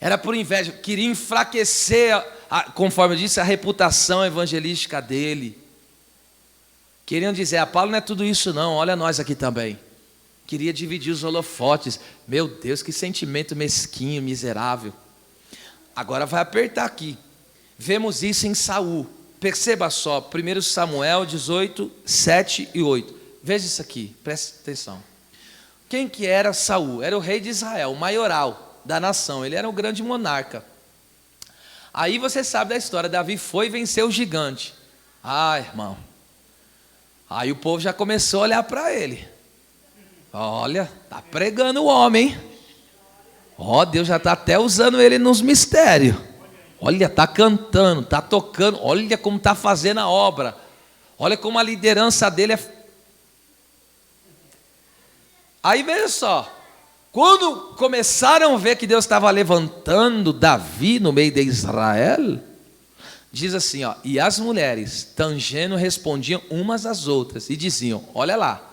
Era por inveja. Queria enfraquecer, conforme eu disse, a reputação evangelística dele. Queriam dizer, Paulo não é tudo isso não, olha nós aqui também. Queria dividir os holofotes. Meu Deus, que sentimento mesquinho, miserável. Agora vai apertar aqui. Vemos isso em Saul. Perceba só, 1 Samuel 18, 7 e 8. Veja isso aqui, preste atenção. Quem que era Saul? Era o rei de Israel, o maioral da nação. Ele era um grande monarca. Aí você sabe da história, Davi foi e venceu o gigante. Irmão. Aí o povo já começou a olhar para ele. Olha, tá pregando o homem, hein? Deus já está até usando ele nos mistérios. Olha, está cantando, está tocando. Olha como está fazendo a obra. Olha como a liderança dele é... Aí veja só. Quando começaram a ver que Deus estava levantando Davi no meio de Israel, diz assim, e as mulheres, tangendo, respondiam umas às outras e diziam, olha lá,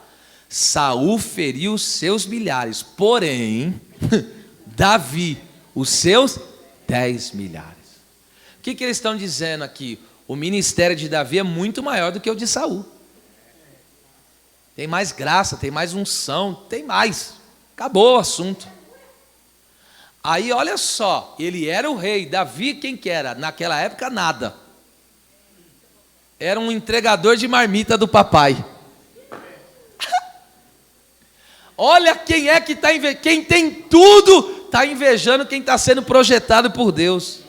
Saul feriu os seus milhares, porém, Davi, os seus 10 milhares. O que eles estão dizendo aqui? O ministério de Davi é muito maior do que o de Saul. Tem mais graça, tem mais unção, tem mais. Acabou o assunto. Aí olha só, ele era o rei, Davi quem que era? Naquela época nada. Era um entregador de marmita do papai. Olha quem é que está invejando, quem tem tudo está invejando quem está sendo projetado por Deus.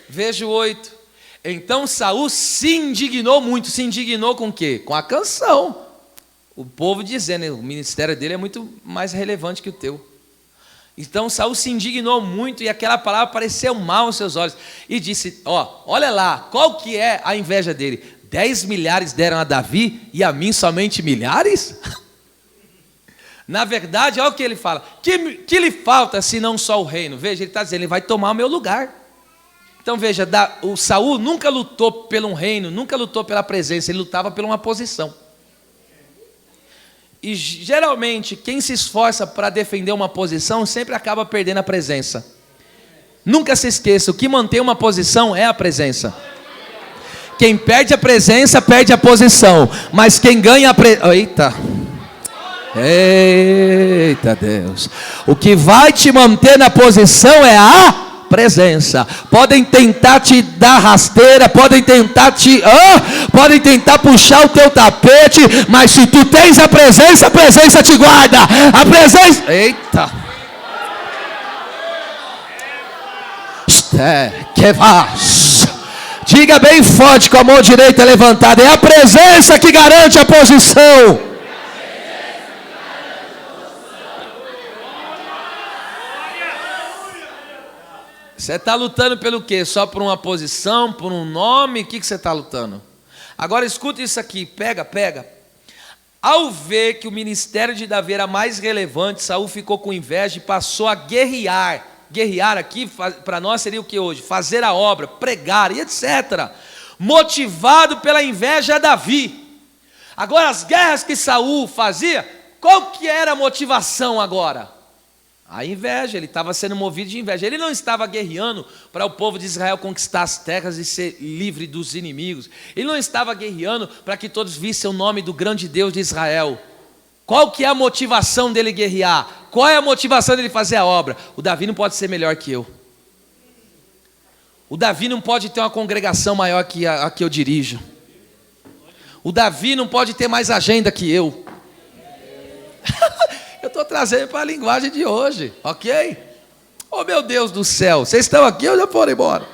Veja o 8. Então Saul se indignou muito. Se indignou com o quê? Com a canção. O povo dizendo, o ministério dele é muito mais relevante que o teu. Então Saul se indignou muito e aquela palavra pareceu mal aos seus olhos. E disse, olha lá, qual que é a inveja dele? 10 milhares deram a Davi e a mim somente milhares? Na verdade, olha o que ele fala. Que lhe falta se não só o reino? Veja, ele está dizendo, ele vai tomar o meu lugar. Então veja, o Saul nunca lutou pelo um reino, nunca lutou pela presença, ele lutava por uma posição. E geralmente, quem se esforça para defender uma posição, sempre acaba perdendo a presença. Nunca se esqueça, o que mantém uma posição é a presença. Quem perde a presença, perde a posição. Mas quem ganha a presença... Eita Deus. O que vai te manter na posição é a presença. Podem tentar te dar rasteira, podem tentar podem tentar puxar o teu tapete, mas se tu tens a presença te guarda. A presença... Eita. Que vas. Diga bem forte com a mão direita levantada. É a presença que garante a posição. Você está lutando pelo quê? Só por uma posição, por um nome? O que você está lutando? Agora escuta isso aqui, pega. Ao ver que o ministério de Davi era mais relevante, Saul ficou com inveja e passou a guerrear. Guerrear aqui para nós seria o que hoje? Fazer a obra, pregar e etc. Motivado pela inveja a Davi. Agora as guerras que Saul fazia, qual que era a motivação agora? A inveja, ele estava sendo movido de inveja. Ele não estava guerreando para o povo de Israel conquistar as terras e ser livre dos inimigos. Ele não estava guerreando para que todos vissem o nome do grande Deus de Israel. Qual que é a motivação dele guerrear? Qual é a motivação dele fazer a obra? O Davi não pode ser melhor que eu. O Davi não pode ter uma congregação maior que a que eu dirijo. O Davi não pode ter mais agenda que eu. Eu estou trazendo para a linguagem de hoje, ok? Oh meu Deus do céu, vocês estão aqui ou já foram embora?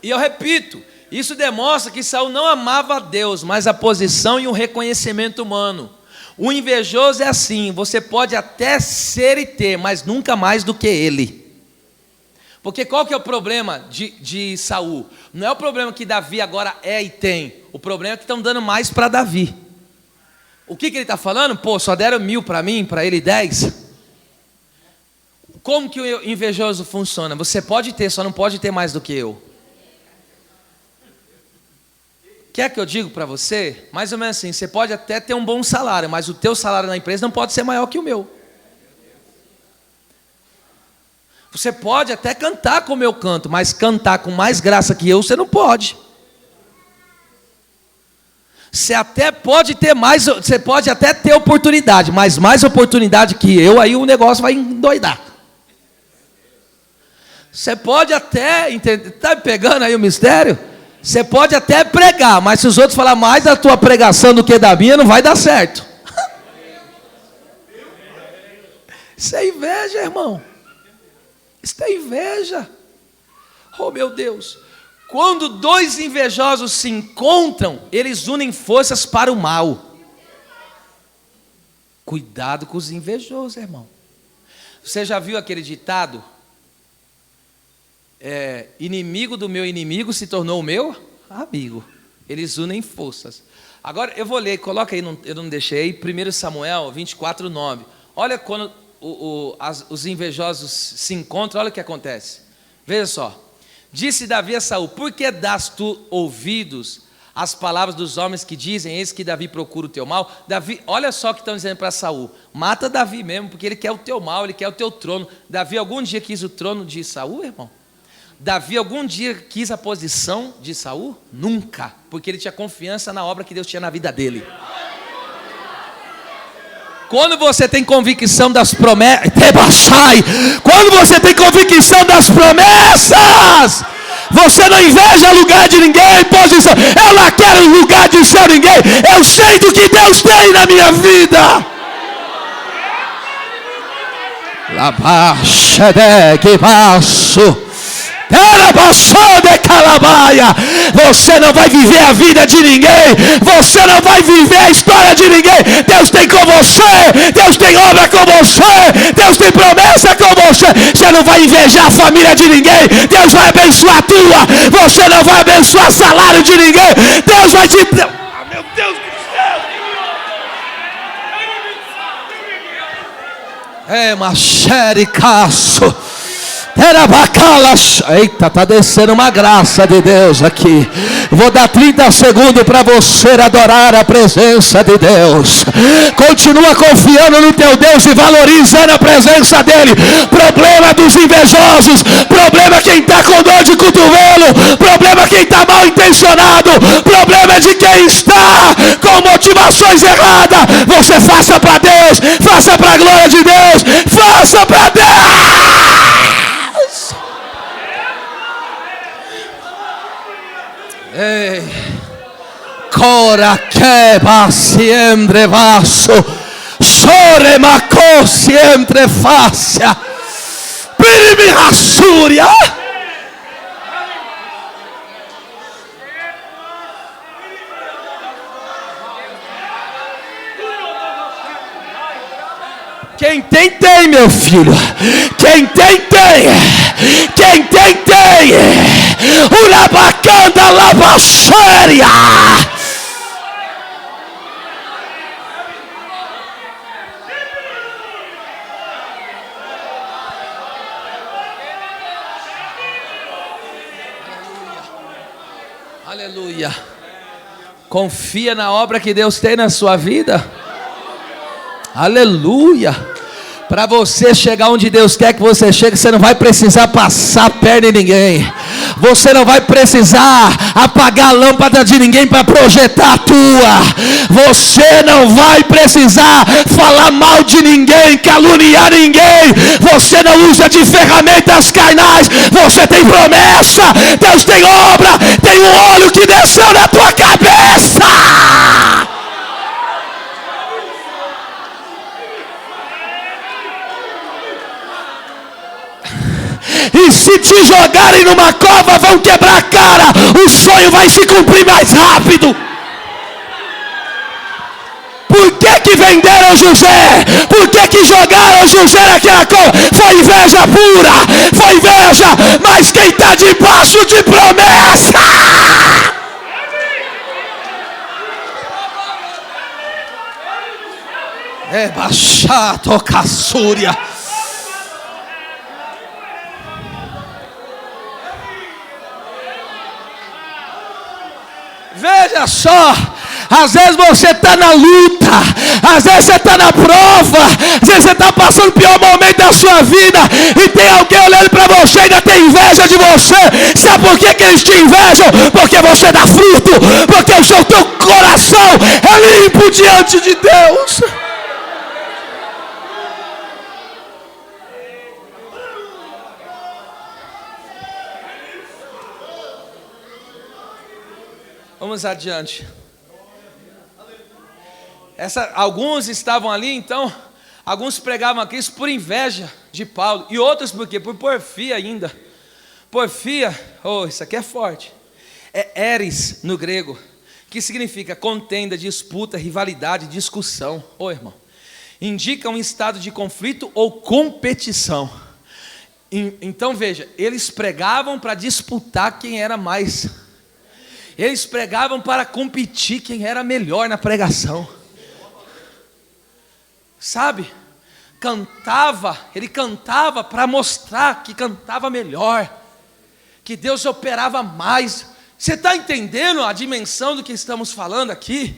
E eu repito, isso demonstra que Saul não amava a Deus, mas a posição e o reconhecimento humano. O invejoso é assim, você pode até ser e ter, mas nunca mais do que ele. Porque qual que é o problema de Saul? Não é o problema que Davi agora é e tem, o problema é que estão dando mais para Davi. O que ele está falando? Pô, só deram 1.000 para mim, para ele 10. Como que o invejoso funciona? Você pode ter, só não pode ter mais do que eu. Quer que eu diga para você? Mais ou menos assim, você pode até ter um bom salário, mas o teu salário na empresa não pode ser maior que o meu. Você pode até cantar como eu canto, mas cantar com mais graça que eu, você não pode. Você até pode ter mais, você pode até ter oportunidade, mas mais oportunidade que eu, aí o negócio vai endoidar. Você pode até, está pegando aí o mistério? Você pode até pregar, mas se os outros falar mais da tua pregação do que da minha, não vai dar certo. Isso é inveja, irmão. Isso é inveja. Oh, meu Deus. Quando dois invejosos se encontram, eles unem forças para o mal. Cuidado com os invejosos, irmão. Você já viu aquele ditado? Inimigo do meu inimigo se tornou o meu amigo. Eles unem forças. Agora eu vou ler, coloca aí, eu não deixei, 1 Samuel 24:9. Olha quando os invejosos se encontram, olha o que acontece. Veja só. Disse Davi a Saul: por que das tu ouvidos às palavras dos homens que dizem, eis que Davi procura o teu mal? Davi, olha só o que estão dizendo para Saul: mata Davi mesmo, porque ele quer o teu mal, ele quer o teu trono. Davi algum dia quis o trono de Saul, irmão? Davi algum dia quis a posição de Saul? Nunca, porque ele tinha confiança na obra que Deus tinha na vida dele. Quando você tem convicção das promessas, quando você tem convicção das promessas, você não inveja lugar de ninguém, posição. Eu não quero lugar de seu ninguém. Eu sei do que Deus tem na minha vida. Que passo. Você não vai viver a vida de ninguém. Você não vai viver a história de ninguém. Deus tem com você. Deus tem obra com você. Deus tem promessa com você. Você não vai invejar a família de ninguém. Deus vai abençoar a tua. Você não vai abençoar o salário de ninguém. Deus vai te... Ah, meu Deus do céu. Machericaço. Eita, está descendo uma graça de Deus aqui. Vou dar 30 segundos para você adorar a presença de Deus. Continua confiando no teu Deus e valorizando a presença dele. Problema dos invejosos, problema quem está com dor de cotovelo, problema quem está mal intencionado, problema de quem está com motivações erradas. Você faça para Deus, faça para a glória de Deus, faça para Deus. Cora que va siempre vaso, sore maco siempre facia, pirimi rasuria. Quem tem, tem, meu filho. Quem tem, tem. Quem tem, tem. Urabacanda lavaxéria. Aleluia. Confia na obra que Deus tem na sua vida. Aleluia. Para você chegar onde Deus quer que você chegue, você não vai precisar passar a perna em ninguém. Você não vai precisar apagar a lâmpada de ninguém para projetar a tua. Você não vai precisar falar mal de ninguém, caluniar ninguém. Você não usa de ferramentas carnais. Você tem promessa. Deus tem obra. Tem um óleo que desceu na tua cabeça. E se te jogarem numa cova, vão quebrar a cara. O sonho vai se cumprir mais rápido. Por que venderam José? Por que jogaram José naquela cova? Foi inveja pura. Foi inveja. Mas quem está debaixo de promessa? É baixado, caçúria. Veja só, às vezes você está na luta, às vezes você está na prova, às vezes você está passando o pior momento da sua vida e tem alguém olhando para você e ainda tem inveja de você. Sabe por que eles te invejam? Porque você dá fruto, porque o teu coração é limpo diante de Deus. Vamos adiante. Alguns estavam ali, então, alguns pregavam a Cristo por inveja de Paulo, e outros por quê? Por porfia ainda. Porfia, isso aqui é forte. É eris no grego, que significa contenda, disputa, rivalidade, discussão. Irmão, indica um estado de conflito ou competição. Então veja, eles pregavam para disputar quem era mais. Eles pregavam para competir quem era melhor na pregação. Sabe? Ele cantava para mostrar que cantava melhor, que Deus operava mais. Você está entendendo a dimensão do que estamos falando aqui?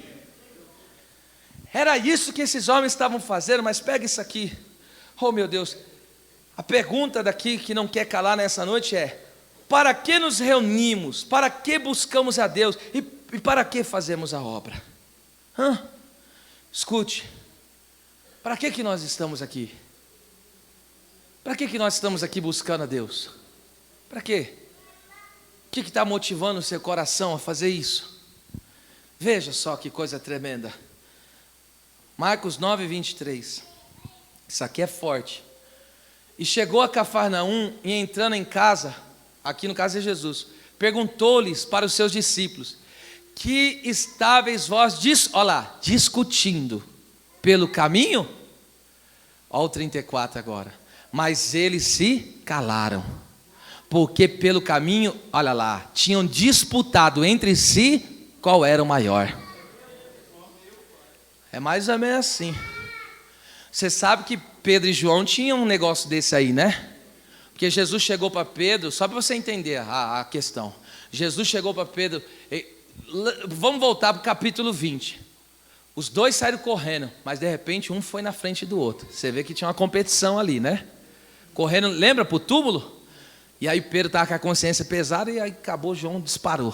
Era isso que esses homens estavam fazendo, mas pega isso aqui. Oh meu Deus, a pergunta daqui que não quer calar nessa noite é: para que nos reunimos? Para que buscamos a Deus? E para que fazemos a obra? Escute, para que nós estamos aqui? Para que nós estamos aqui buscando a Deus? Para quê? O que está motivando o seu coração a fazer isso? Veja só que coisa tremenda. Marcos 9, 23. Isso aqui é forte. E chegou a Cafarnaum, e entrando em casa, aqui no caso é Jesus, perguntou-lhes para os seus discípulos: que estáveis vós discutindo pelo caminho? Olha o 34 agora. Mas eles se calaram, porque pelo caminho, olha lá, tinham disputado entre si qual era o maior. É mais ou menos assim. Você sabe que Pedro e João tinham um negócio desse aí, né? Porque Jesus chegou para Pedro, só para você entender a questão. Jesus chegou para Pedro, vamos voltar para o capítulo 20. Os dois saíram correndo, mas de repente um foi na frente do outro. Você vê que tinha uma competição ali, né? Correndo, lembra, para o túmulo? E aí Pedro estava com a consciência pesada e aí acabou, João disparou.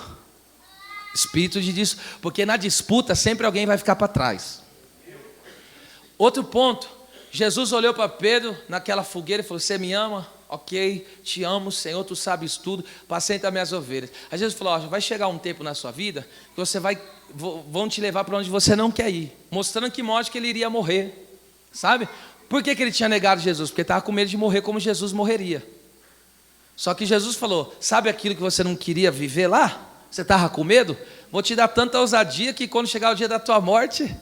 Espírito de disso, porque na disputa sempre alguém vai ficar para trás. Outro ponto, Jesus olhou para Pedro naquela fogueira e falou: você me ama? Ok, te amo, Senhor, tu sabes tudo, apacenta minhas ovelhas. Aí Jesus falou: vai chegar um tempo na sua vida que vão te levar para onde você não quer ir, mostrando que morte que ele iria morrer, sabe? Por que ele tinha negado Jesus? Porque estava com medo de morrer como Jesus morreria. Só que Jesus falou: sabe aquilo que você não queria viver lá? Você estava com medo? Vou te dar tanta ousadia que quando chegar o dia da tua morte,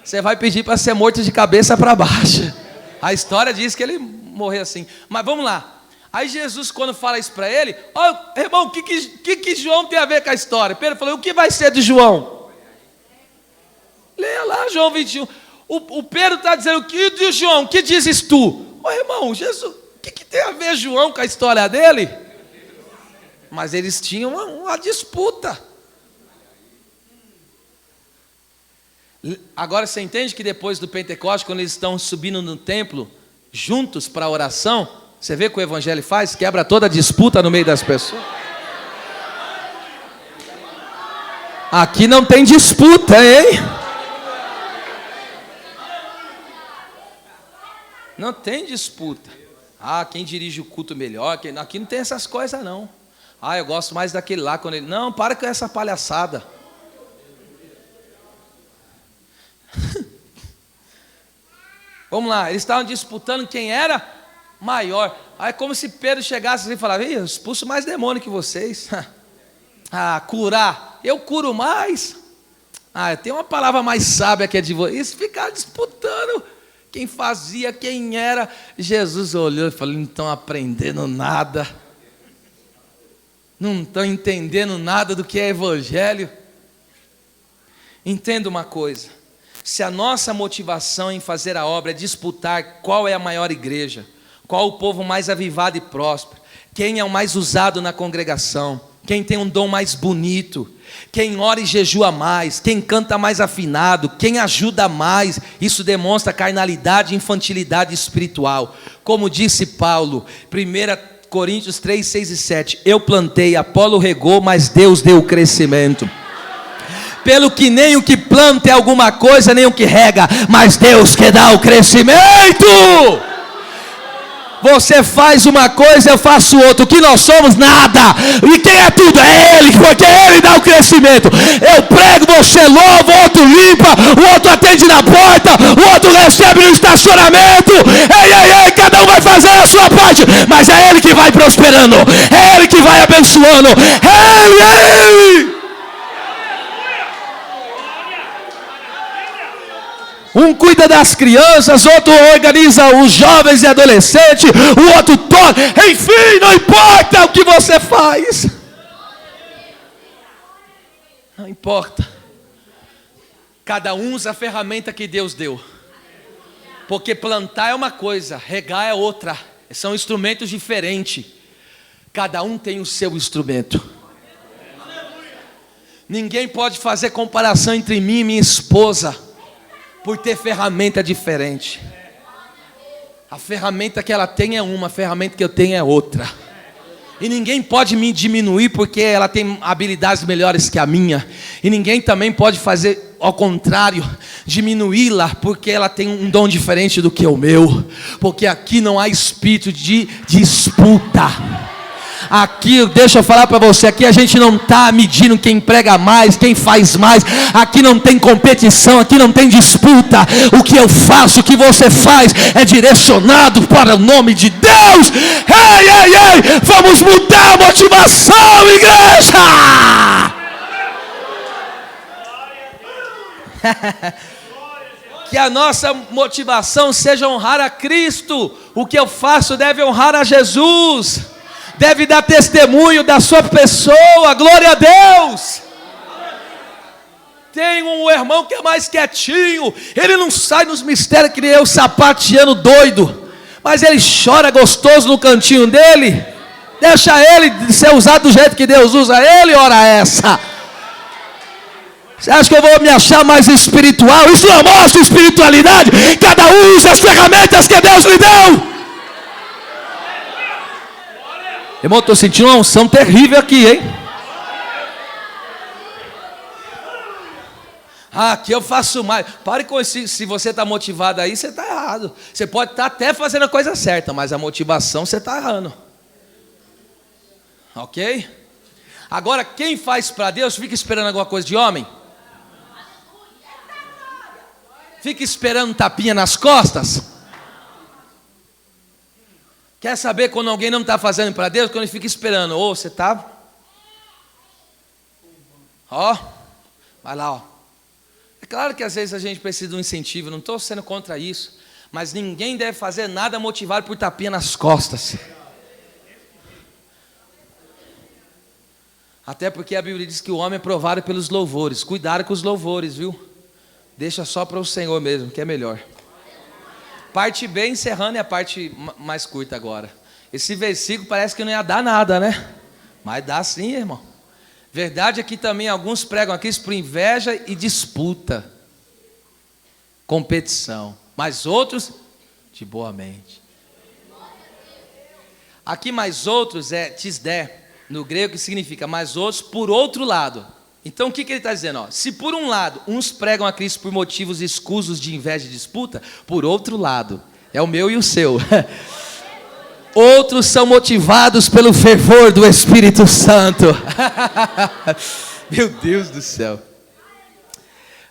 você vai pedir para ser morto de cabeça para baixo. A história diz que ele morreu assim. Mas vamos lá. Aí Jesus, quando fala isso para ele: irmão, o que João tem a ver com a história? Pedro falou: o que vai ser de João? Leia lá João 21. O Pedro está dizendo: o que de João? O que dizes tu? Irmão, Jesus, o que tem a ver João com a história dele? Mas eles tinham uma disputa. Agora você entende que depois do Pentecostes, quando eles estão subindo no templo juntos para a oração, você vê o que o evangelho faz? Quebra toda a disputa no meio das pessoas. Aqui não tem disputa, hein? Não tem disputa. Quem dirige o culto melhor, aqui não tem essas coisas não. Eu gosto mais daquele lá quando ele... Não, para com essa palhaçada. Vamos lá, eles estavam disputando quem era maior. Aí como se Pedro chegasse e falasse: eu expulso mais demônio que vocês. Curar, eu curo mais. Tem uma palavra mais sábia que é de vocês. Ficaram disputando quem fazia, quem era. Jesus olhou e falou: não estão aprendendo nada, não estão entendendo nada do que é evangelho. Entenda uma coisa: se a nossa motivação em fazer a obra é disputar qual é a maior igreja, qual o povo mais avivado e próspero, quem é o mais usado na congregação, quem tem um dom mais bonito, quem ora e jejua mais, quem canta mais afinado, quem ajuda mais. Isso demonstra carnalidade e infantilidade espiritual. Como disse Paulo, 1 Coríntios 3, 6 e 7: eu plantei, Apolo regou, mas Deus deu o crescimento. Pelo que nem o que planta é alguma coisa, nem o que rega, mas Deus que dá o crescimento. Você faz uma coisa, eu faço outra. O que nós somos? Nada. E quem é tudo? É Ele, porque Ele dá o crescimento. Eu prego, você louva, o outro limpa, o outro atende na porta, o outro recebe no estacionamento. Ei, cada um vai fazer a sua parte, mas é Ele que vai prosperando, é Ele que vai abençoando. Ele. Um cuida das crianças, outro organiza os jovens e adolescentes, o outro toca. Enfim, não importa o que você faz. Não importa. Cada um usa a ferramenta que Deus deu. Porque plantar é uma coisa, regar é outra. São instrumentos diferentes. Cada um tem o seu instrumento. Ninguém pode fazer comparação entre mim e minha esposa, por ter ferramenta diferente. A ferramenta que ela tem é uma, a ferramenta que eu tenho é outra. E ninguém pode me diminuir porque ela tem habilidades melhores que a minha. E ninguém também pode fazer ao contrário, diminuí-la porque ela tem um dom diferente do que o meu. Porque aqui não há espírito de disputa. Aqui, deixa eu falar para você, aqui a gente não está medindo quem prega mais, quem faz mais. Aqui não tem competição, aqui não tem disputa. O que eu faço, o que você faz é direcionado para o nome de Deus. Ei, vamos mudar a motivação, igreja. Que a nossa motivação seja honrar a Cristo. O que eu faço deve honrar a Jesus, deve dar testemunho da sua pessoa. Glória a Deus. Tem um irmão que é mais quietinho, ele não sai nos mistérios que nem eu, sapateando doido, mas ele chora gostoso no cantinho dele. Deixa ele ser usado do jeito que Deus usa ele, ora essa. Você acha que eu vou me achar mais espiritual? Isso não mostra espiritualidade. Cada um usa as ferramentas que Deus lhe deu. Irmão, estou sentindo uma unção terrível aqui, hein? Aqui eu faço mais. Pare com isso. Se você está motivado aí, você está errado. Você pode estar até fazendo a coisa certa, mas a motivação você está errando. Ok? Agora, quem faz para Deus fica esperando alguma coisa de homem? Fica esperando tapinha nas costas? Quer saber quando alguém não está fazendo para Deus? Quando ele fica esperando. Ô, você está? Ó, vai lá, ó. É claro que às vezes a gente precisa de um incentivo, não estou sendo contra isso. Mas ninguém deve fazer nada motivado por tapinha nas costas. Até porque a Bíblia diz que o homem é provado pelos louvores. Cuidado com os louvores, viu? Deixa só para o Senhor mesmo, que é melhor. Parte B encerrando é a parte mais curta agora. Esse versículo parece que não ia dar nada, né? Mas dá sim, irmão. Verdade é que também alguns pregam aqui por inveja e disputa, competição. Mas outros, de boa mente. Aqui mais outros é tisdé, no grego, que significa mais outros por outro lado. Então o que ele está dizendo? Ó, se por um lado uns pregam a Cristo por motivos escusos de inveja e disputa, por outro lado, é o meu e o seu, outros são motivados pelo fervor do Espírito Santo. Meu Deus do céu.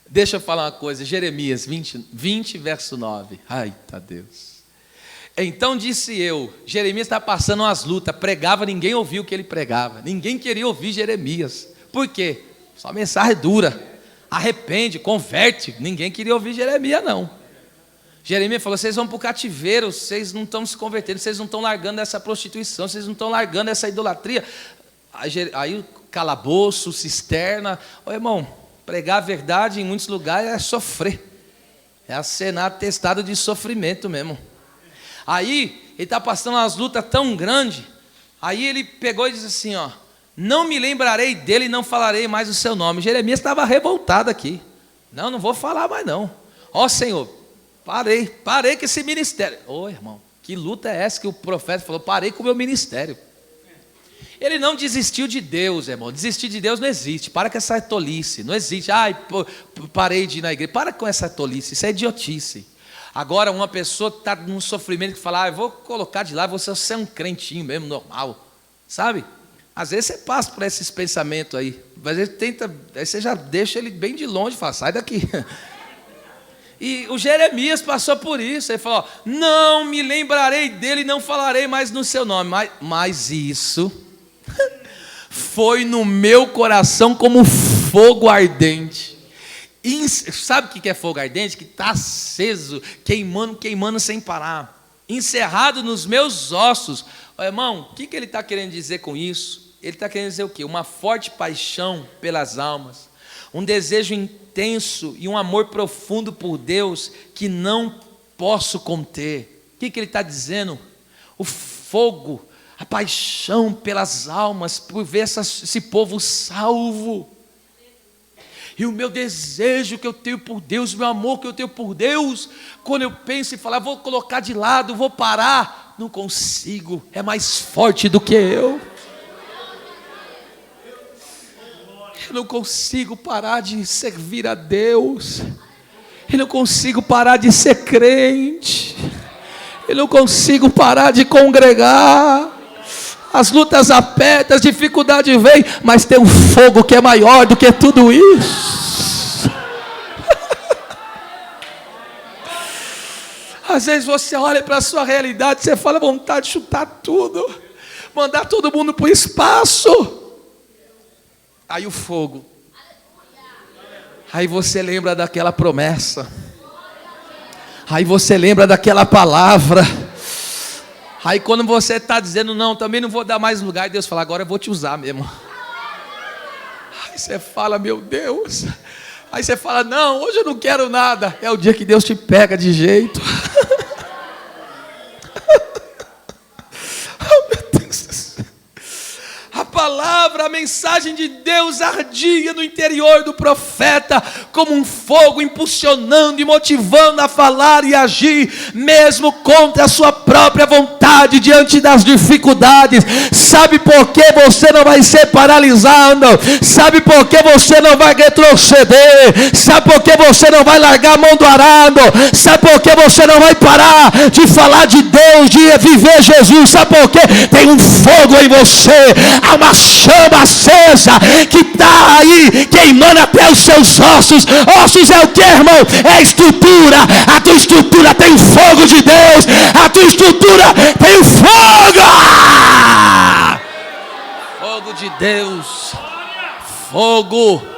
Deixa eu falar uma coisa, Jeremias 20 verso 9. Ai, tá Deus. Então disse eu, Jeremias está passando umas lutas, pregava, ninguém ouvia o que ele pregava, ninguém queria ouvir Jeremias. Por quê? Só mensagem dura, arrepende, converte. Ninguém queria ouvir Jeremias não. Jeremias falou, vocês vão para o cativeiro, vocês não estão se convertendo, vocês não estão largando essa prostituição, vocês não estão largando essa idolatria. Aí o calabouço, cisterna. Ô irmão, pregar a verdade em muitos lugares é sofrer, é acenar atestado de sofrimento mesmo. Aí ele está passando umas lutas tão grandes. Aí ele pegou e disse assim, ó, Não me lembrarei dele e não falarei mais o seu nome. Jeremias estava revoltado aqui. Não vou falar mais não. Ó Senhor, parei com esse ministério. Ô irmão, que luta é essa que o profeta falou? Parei com o meu ministério. Ele não desistiu de Deus, irmão. Desistir de Deus não existe. Para com essa tolice. Não existe. Parei de ir na igreja. Para com essa tolice. Isso é idiotice. Agora, uma pessoa que está num sofrimento que fala, eu vou colocar de lá, você é um crentinho mesmo, normal. Sabe? Às vezes você passa por esses pensamentos aí. Às vezes aí você já deixa ele bem de longe e fala, sai daqui. E o Jeremias passou por isso. Ele falou, não me lembrarei dele e não falarei mais no seu nome. Mas isso foi no meu coração como fogo ardente. Sabe o que é fogo ardente? Que está aceso, queimando sem parar. Encerrado nos meus ossos. Irmão, o que ele está querendo dizer com isso? Ele está querendo dizer o quê? Uma forte paixão pelas almas. Um desejo intenso e um amor profundo por Deus que não posso conter. O que ele está dizendo? O fogo, a paixão pelas almas, por ver esse povo salvo. E o meu desejo que eu tenho por Deus, o meu amor que eu tenho por Deus, quando eu penso em falar, vou colocar de lado, vou parar, não consigo, é mais forte do que eu. Eu não consigo parar de servir a Deus. Eu não consigo parar de ser crente. Eu não consigo parar de congregar. As lutas apertam, as dificuldades vêm, mas tem um fogo que é maior do que tudo isso. Às vezes você olha para a sua realidade, você fala, vontade de chutar tudo, mandar todo mundo para o espaço. Aí o fogo. Aí você lembra daquela promessa. Aí você lembra daquela palavra. Aí quando você está dizendo, não, também não vou dar mais lugar, Deus fala, agora eu vou te usar mesmo. Aí você fala, meu Deus. Aí você fala, não, hoje eu não quero nada. É o dia que Deus te pega de jeito. Oh, meu Deus. A palavra, a mensagem de Deus ardia no interior do profeta como um fogo, impulsionando e motivando a falar e agir, mesmo contra a sua própria vontade, diante das dificuldades. Sabe por que você não vai ser paralisado? Sabe por que você não vai retroceder? Sabe por que você não vai largar a mão do arado? Sabe por que você não vai parar de falar de Deus, de viver Jesus? Sabe por quê? Tem um fogo em você. Há uma chama acesa que está aí queimando até os seus ossos. Ossos é o que, irmão? É a estrutura. A tua estrutura tem o fogo de Deus. A tua estrutura tem o fogo. Fogo de Deus. Fogo.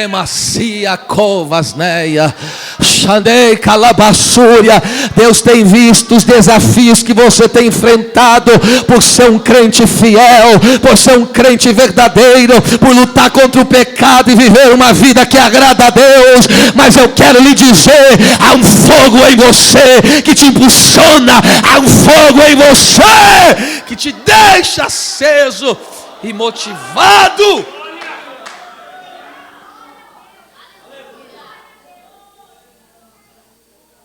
Macia covasneia, xandei calabaçúria. Deus tem visto os desafios que você tem enfrentado por ser um crente fiel, por ser um crente verdadeiro, por lutar contra o pecado e viver uma vida que agrada a Deus. Mas eu quero lhe dizer, há um fogo em você que te impulsiona, há um fogo em você que te deixa aceso e motivado.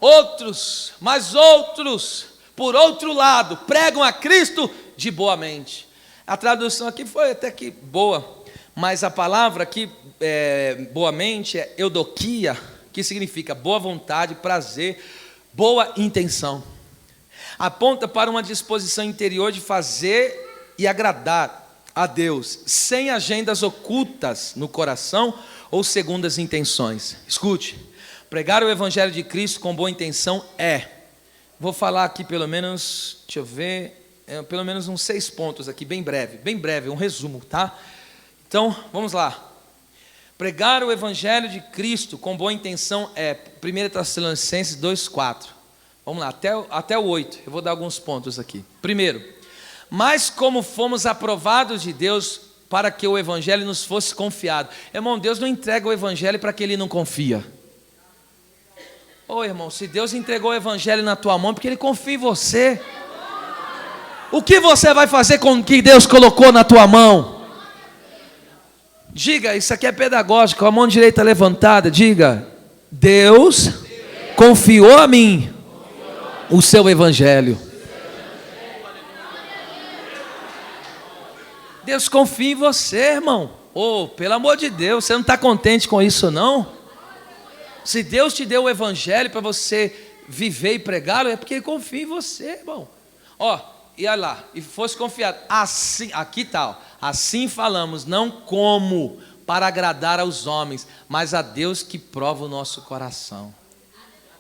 Outros, mas outros, por outro lado, pregam a Cristo de boa mente. A tradução aqui foi até que boa, mas a palavra aqui, boa mente, é eudokia, que significa boa vontade, prazer, boa intenção. Aponta para uma disposição interior de fazer e agradar a Deus, sem agendas ocultas no coração ou segundas intenções. Escute. Pregar o Evangelho de Cristo com boa intenção vou falar aqui pelo menos, deixa eu ver, pelo menos uns 6 pontos aqui, bem breve, um resumo, tá? Então, vamos lá. Pregar o Evangelho de Cristo com boa intenção 1 Tessalonicenses 2,4. Vamos lá, até o 8, eu vou dar alguns pontos aqui. Primeiro, mas como fomos aprovados de Deus para que o Evangelho nos fosse confiado. Irmão, Deus não entrega o Evangelho para que Ele não confia. Irmão, se Deus entregou o Evangelho na tua mão, porque Ele confia em você. O que você vai fazer com o que Deus colocou na tua mão? Diga, isso aqui é pedagógico, a mão direita levantada, diga: Deus confiou a mim o seu evangelho. Deus confia em você, irmão. Oh, pelo amor de Deus, você não está contente com isso, não? Se Deus te deu o evangelho para você viver e pregá-lo, é porque Ele confia em você, irmão. Ó, e olha lá, e fosse confiado. Assim, aqui tal. Assim falamos, não como para agradar aos homens, mas a Deus que prova o nosso coração.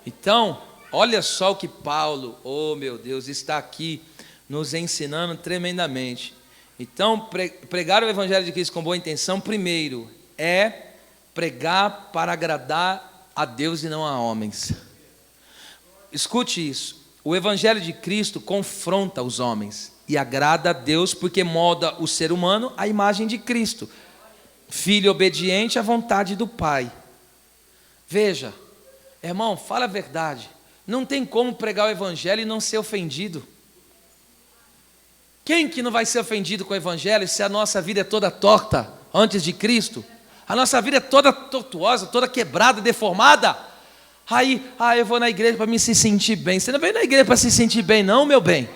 Então, olha só o que Paulo, oh meu Deus, está aqui nos ensinando tremendamente. Então, pregar o evangelho de Cristo com boa intenção, primeiro, é pregar para agradar a Deus e não a homens. Escute isso. O evangelho de Cristo confronta os homens e agrada a Deus porque molda o ser humano à imagem de Cristo, filho obediente à vontade do Pai. Veja, irmão, fala a verdade. Não tem como pregar o evangelho e não ser ofendido. Quem que não vai ser ofendido com o evangelho se a nossa vida é toda torta antes de Cristo? A nossa vida é toda tortuosa, toda quebrada, deformada. Aí, eu vou na igreja para me se sentir bem. Você não vem na igreja para se sentir bem, não, meu bem.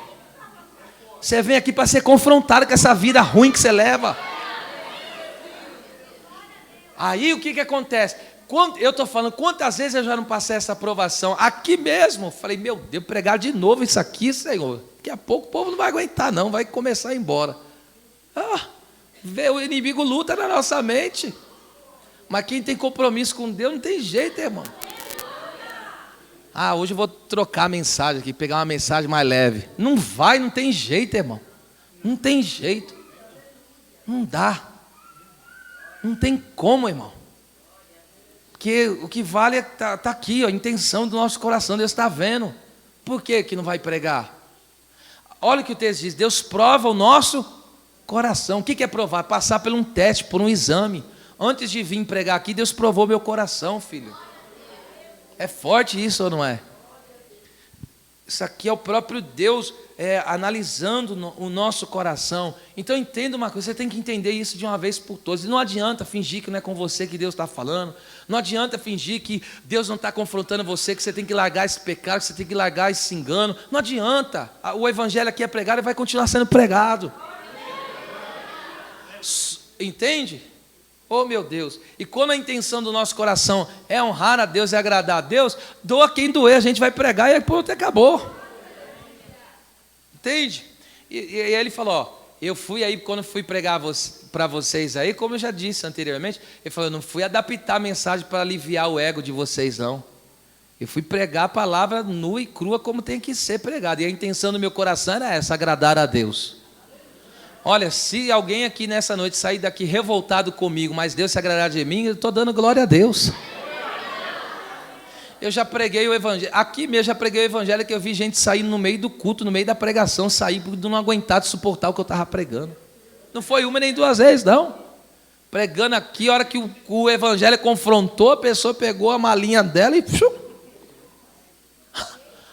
Você vem aqui para ser confrontado com essa vida ruim que você leva. Aí o que acontece? Eu estou falando, quantas vezes eu já não passei essa aprovação? Aqui mesmo, falei, meu Deus, pregar de novo isso aqui, Senhor. Daqui a pouco o povo não vai aguentar, não, vai começar a ir embora. O inimigo luta na nossa mente. Mas quem tem compromisso com Deus não tem jeito, irmão. Hoje eu vou trocar a mensagem aqui, pegar uma mensagem mais leve. Não vai, não tem jeito, irmão. Não tem jeito. Não dá. Não tem como, irmão. Porque o que vale está aqui, ó, a intenção do nosso coração, Deus está vendo. Por que não vai pregar? Olha o que o texto diz, Deus prova o nosso coração. O que é provar? Passar por um teste, por um exame. Antes de vir pregar aqui, Deus provou meu coração, filho. É forte isso ou não é? Isso aqui é o próprio Deus analisando o nosso coração. Então entenda uma coisa, você tem que entender isso de uma vez por todas. E não adianta fingir que não é com você que Deus está falando. Não adianta fingir que Deus não está confrontando você, que você tem que largar esse pecado, que você tem que largar esse engano. Não adianta. O evangelho aqui é pregado e vai continuar sendo pregado. Entende? Oh meu Deus. E quando a intenção do nosso coração é honrar a Deus e agradar a Deus, doa quem doer, a gente vai pregar e aí pronto, acabou. Entende? E aí ele falou, eu fui aí, quando fui pregar para vocês aí, como eu já disse anteriormente, ele falou, eu não fui adaptar a mensagem para aliviar o ego de vocês não. Eu fui pregar a palavra nua e crua como tem que ser pregada. E a intenção do meu coração era essa, agradar a Deus. Olha, se alguém aqui nessa noite sair daqui revoltado comigo, mas Deus se agradar de mim, eu estou dando glória a Deus. Eu já preguei o evangelho, aqui mesmo já preguei o evangelho que eu vi gente saindo no meio do culto, no meio da pregação, sair porque não aguentar de suportar o que eu estava pregando. Não foi uma nem duas vezes, não. Pregando aqui, a hora que o evangelho confrontou, a pessoa pegou a malinha dela e...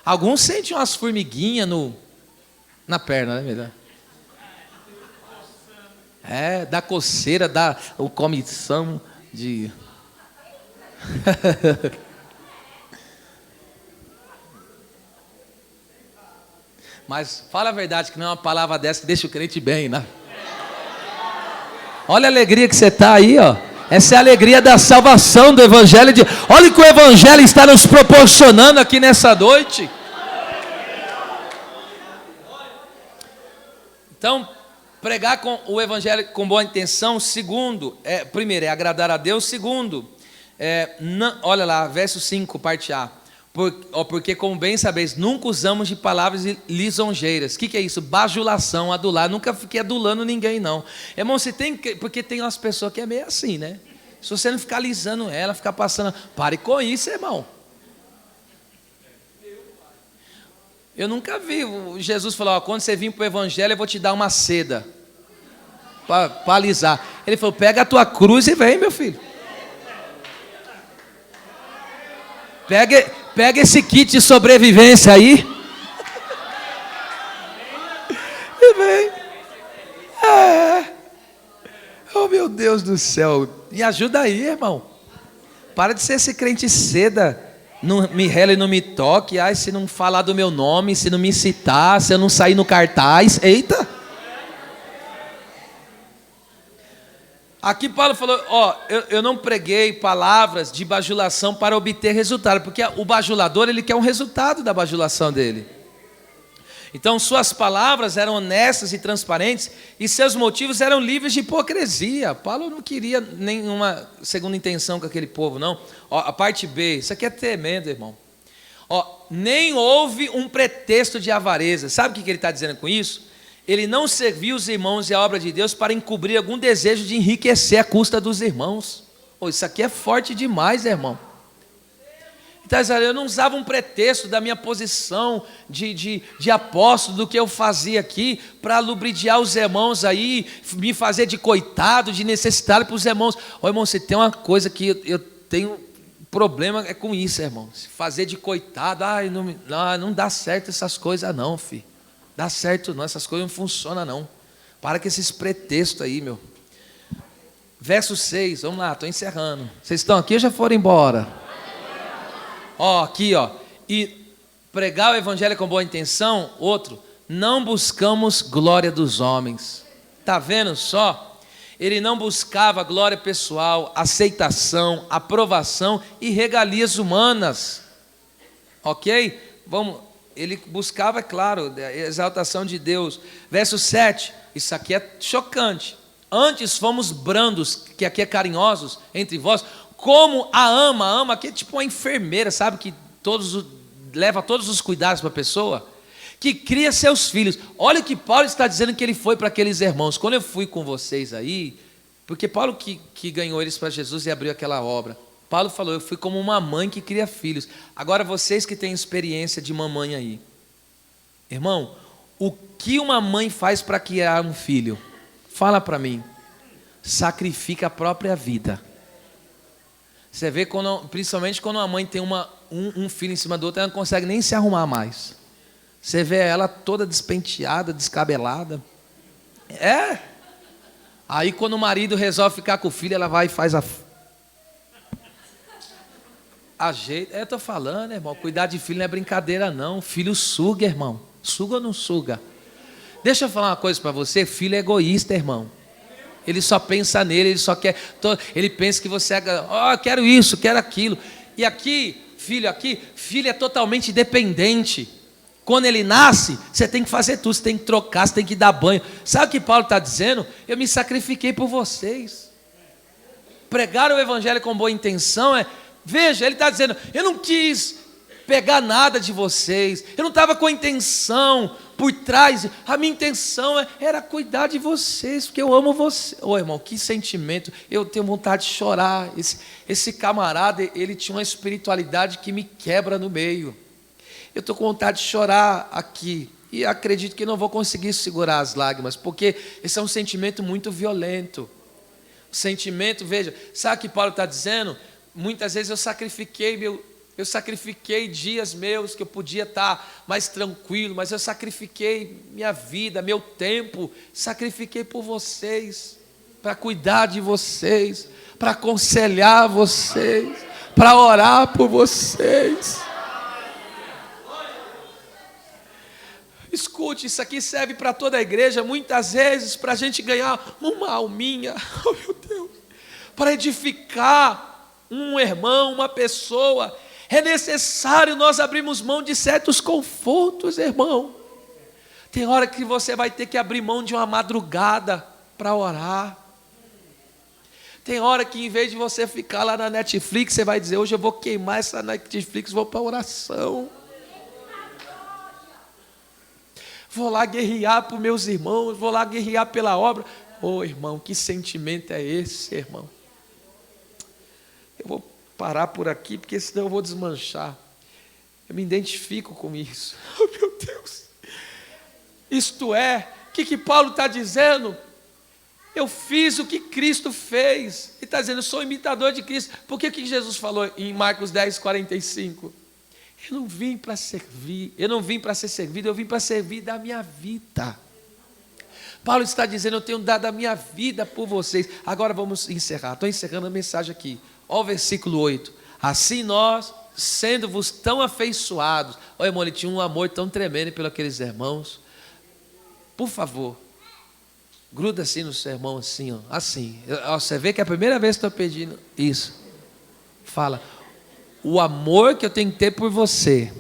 Alguns sentem umas formiguinhas na perna, né, melhor? Da coceira, da comissão de... Mas fala a verdade, que não é uma palavra dessa que deixa o crente bem, né? Olha a alegria que você está aí, ó. Essa é a alegria da salvação do evangelho. Olha o que o evangelho está nos proporcionando aqui nessa noite. Então, pregar com o evangelho com boa intenção. Segundo, primeiro, é agradar a Deus. Segundo, olha lá, verso 5, parte A. Porque, como bem sabeis, nunca usamos de palavras lisonjeiras. O que é isso? Bajulação, adular. Nunca fiquei adulando ninguém, não. Irmão, porque tem umas pessoas que é meio assim, né? Se você não ficar alisando ela, ficar passando... Pare com isso, irmão. Eu nunca vi. Jesus falou, quando você vir para o evangelho, eu vou te dar uma seda para alisar. Ele falou, pega a tua cruz e vem, meu filho. Pega esse kit de sobrevivência aí. Deus do céu, me ajuda aí, irmão. Para de ser esse crente seda. Não me rela e não me toque. Ai, se não falar do meu nome, se não me citar, se eu não sair no cartaz. Eita! Aqui Paulo falou, eu não preguei palavras de bajulação para obter resultado, porque o bajulador, ele quer um resultado da bajulação dele. Então suas palavras eram honestas e transparentes, e seus motivos eram livres de hipocrisia. Paulo não queria nenhuma segunda intenção com aquele povo, não. A parte B, isso aqui é tremendo, irmão. Nem houve um pretexto de avareza. Sabe o que ele está dizendo com isso? Ele não serviu os irmãos e a obra de Deus para encobrir algum desejo de enriquecer à custa dos irmãos. Isso aqui é forte demais, irmão. Então, eu não usava um pretexto da minha posição de apóstolo, do que eu fazia aqui, para lubridiar os irmãos aí, me fazer de coitado, de necessitado para os irmãos. Irmão, você tem uma coisa que eu tenho problema é com isso, irmão. Se fazer de coitado, não dá certo essas coisas não, filho. Dá certo não, essas coisas não funcionam não. Para com esses pretextos aí, meu. Verso 6, vamos lá, estou encerrando. Vocês estão aqui ou já foram embora? Aqui, e pregar o evangelho com boa intenção, outro, não buscamos glória dos homens. Está vendo só? Ele não buscava glória pessoal, aceitação, aprovação e regalias humanas. Ok? Ele buscava, é claro, a exaltação de Deus. Verso 7, isso aqui é chocante. Antes fomos brandos, que aqui é carinhosos, entre vós, como a ama que é tipo uma enfermeira, sabe, que leva todos os cuidados para a pessoa, que cria seus filhos. Olha o que Paulo está dizendo que ele foi para aqueles irmãos. Quando eu fui com vocês aí, porque Paulo que ganhou eles para Jesus e abriu aquela obra, Paulo falou, eu fui como uma mãe que cria filhos. Agora vocês que têm experiência de mamãe aí, irmão, o que uma mãe faz para criar um filho? Fala para mim. Sacrifica a própria vida. Você vê, principalmente quando uma mãe tem um filho em cima do outro, ela não consegue nem se arrumar mais. Você vê ela toda despenteada, descabelada. Aí quando o marido resolve ficar com o filho, ela vai e faz ajeita. Eu estou falando, irmão, cuidar de filho não é brincadeira não. Filho suga, irmão. Suga ou não suga? Deixa eu falar uma coisa para você, filho é egoísta, irmão. Ele só pensa nele, ele só quer, ele pensa que você é, quero isso, quero aquilo. E aqui, filho é totalmente dependente. Quando ele nasce, você tem que fazer tudo, você tem que trocar, você tem que dar banho. Sabe o que Paulo está dizendo? Eu me sacrifiquei por vocês. Pregar o evangelho com boa intenção veja, ele está dizendo, eu não quis pegar nada de vocês, eu não estava com a intenção por trás, a minha intenção era cuidar de vocês, porque eu amo vocês. Irmão, que sentimento, eu tenho vontade de chorar. Esse camarada, ele tinha uma espiritualidade que me quebra no meio. Eu estou com vontade de chorar aqui, e acredito que não vou conseguir segurar as lágrimas, porque esse é um sentimento muito violento. O sentimento, veja, sabe o que Paulo está dizendo? Muitas vezes eu sacrifiquei dias meus que eu podia estar mais tranquilo, mas eu sacrifiquei minha vida, meu tempo, sacrifiquei por vocês, para cuidar de vocês, para aconselhar vocês, para orar por vocês. Escute, isso aqui serve para toda a igreja, muitas vezes para a gente ganhar uma alminha, oh meu Deus, para edificar um irmão, uma pessoa. É necessário nós abrirmos mão de certos confortos, irmão. Tem hora que você vai ter que abrir mão de uma madrugada para orar. Tem hora que em vez de você ficar lá na Netflix, você vai dizer, hoje eu vou queimar essa Netflix, vou para a oração. Vou lá guerrear para os meus irmãos, vou lá guerrear pela obra. Irmão, que sentimento é esse, irmão? Eu vou parar por aqui, porque senão eu vou desmanchar. Eu me identifico com isso. Oh, meu Deus. Isto é, o que Paulo está dizendo? Eu fiz o que Cristo fez. Ele está dizendo, eu sou imitador de Cristo. Por que Jesus falou em Marcos 10, 45? Eu não vim para servir, eu não vim para ser servido, eu vim para servir da minha vida. Paulo está dizendo: eu tenho dado a minha vida por vocês. Agora vamos encerrar. Estou encerrando a mensagem aqui. Olha o versículo 8. Assim nós, sendo-vos tão afeiçoados. Olha, irmão, ele tinha um amor tão tremendo pelos aqueles irmãos. Por favor, gruda assim no seu irmão, assim, ó, assim. Você vê que é a primeira vez que estou pedindo isso. Fala: o amor que eu tenho que ter por você,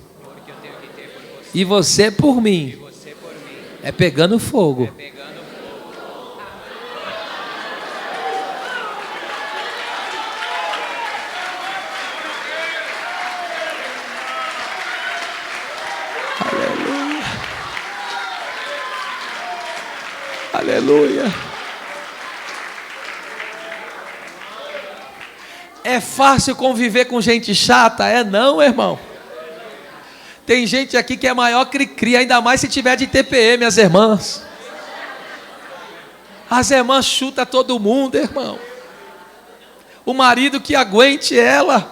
e você por mim, é pegando fogo. Aleluia. É fácil conviver com gente chata? É não, irmão. Tem gente aqui que é maior cri-cri, ainda mais se tiver de TPM, as irmãs. As irmãs chutam todo mundo, irmão. O marido que aguente ela.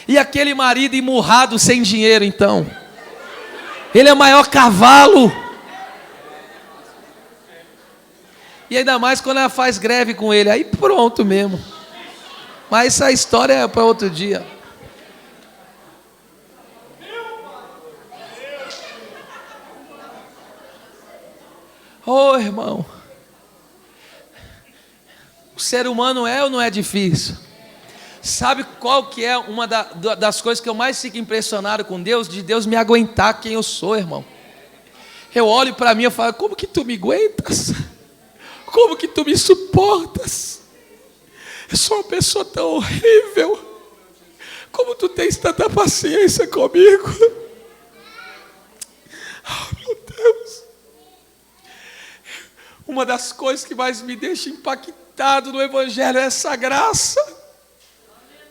E aquele marido emurrado sem dinheiro, então. Ele é o maior cavalo. E ainda mais quando ela faz greve com ele. Aí pronto mesmo. Mas essa história é para outro dia. Oh, irmão. O ser humano é ou não é difícil? Sabe qual que é uma das coisas que eu mais fico impressionado com Deus? De Deus me aguentar quem eu sou, irmão. Eu olho para mim e falo: como que tu me aguentas? Como que tu me suportas? Eu sou uma pessoa tão horrível. Como tu tens tanta paciência comigo? Oh, meu Deus. Uma das coisas que mais me deixa impactado no Evangelho é essa graça.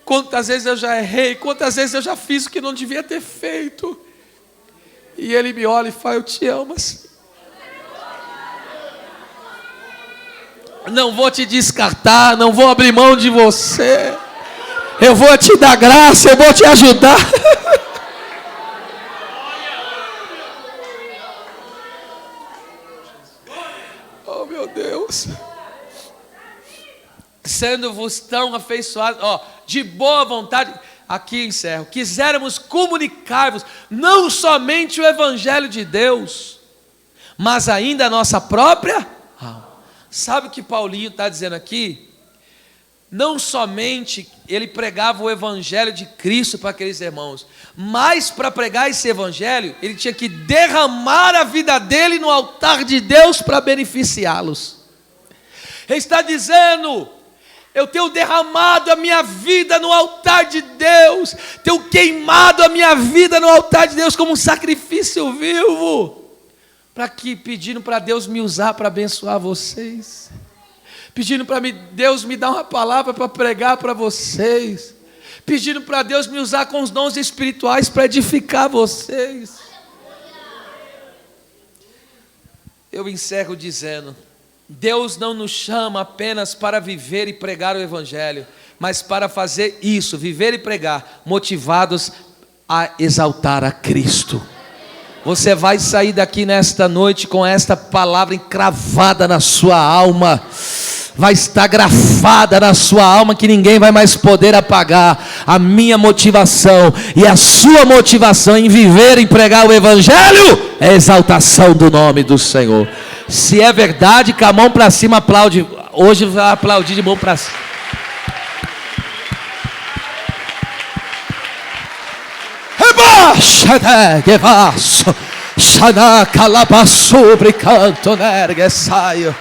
Quantas vezes eu já errei, quantas vezes eu já fiz o que não devia ter feito. E Ele me olha e fala: eu te amo assim. Não vou te descartar, não vou abrir mão de você. Eu vou te dar graça, eu vou te ajudar. Oh, meu Deus. Sendo-vos tão afeiçoados, de boa vontade, aqui encerro, quiséramos comunicar-vos não somente o Evangelho de Deus, mas ainda a nossa própria alma. Sabe o que Paulinho está dizendo aqui? Não somente ele pregava o Evangelho de Cristo para aqueles irmãos, mas para pregar esse Evangelho, ele tinha que derramar a vida dele no altar de Deus para beneficiá-los. Ele está dizendo: eu tenho derramado a minha vida no altar de Deus, tenho queimado a minha vida no altar de Deus como um sacrifício vivo, pedindo para Deus me usar para abençoar vocês, pedindo para Deus me dar uma palavra para pregar para vocês, pedindo para Deus me usar com os dons espirituais para edificar vocês. Eu encerro dizendo: Deus não nos chama apenas para viver e pregar o Evangelho, mas para fazer isso, viver e pregar, motivados a exaltar a Cristo. Você vai sair daqui nesta noite com esta palavra encravada na sua alma, vai estar grafada na sua alma, que ninguém vai mais poder apagar. A minha motivação e a sua motivação em viver e pregar o Evangelho é a exaltação do nome do Senhor. Se é verdade, com a mão para cima, aplaude. Hoje vai aplaudir de mão para cima. Shana calabaço brincando, nergue saio.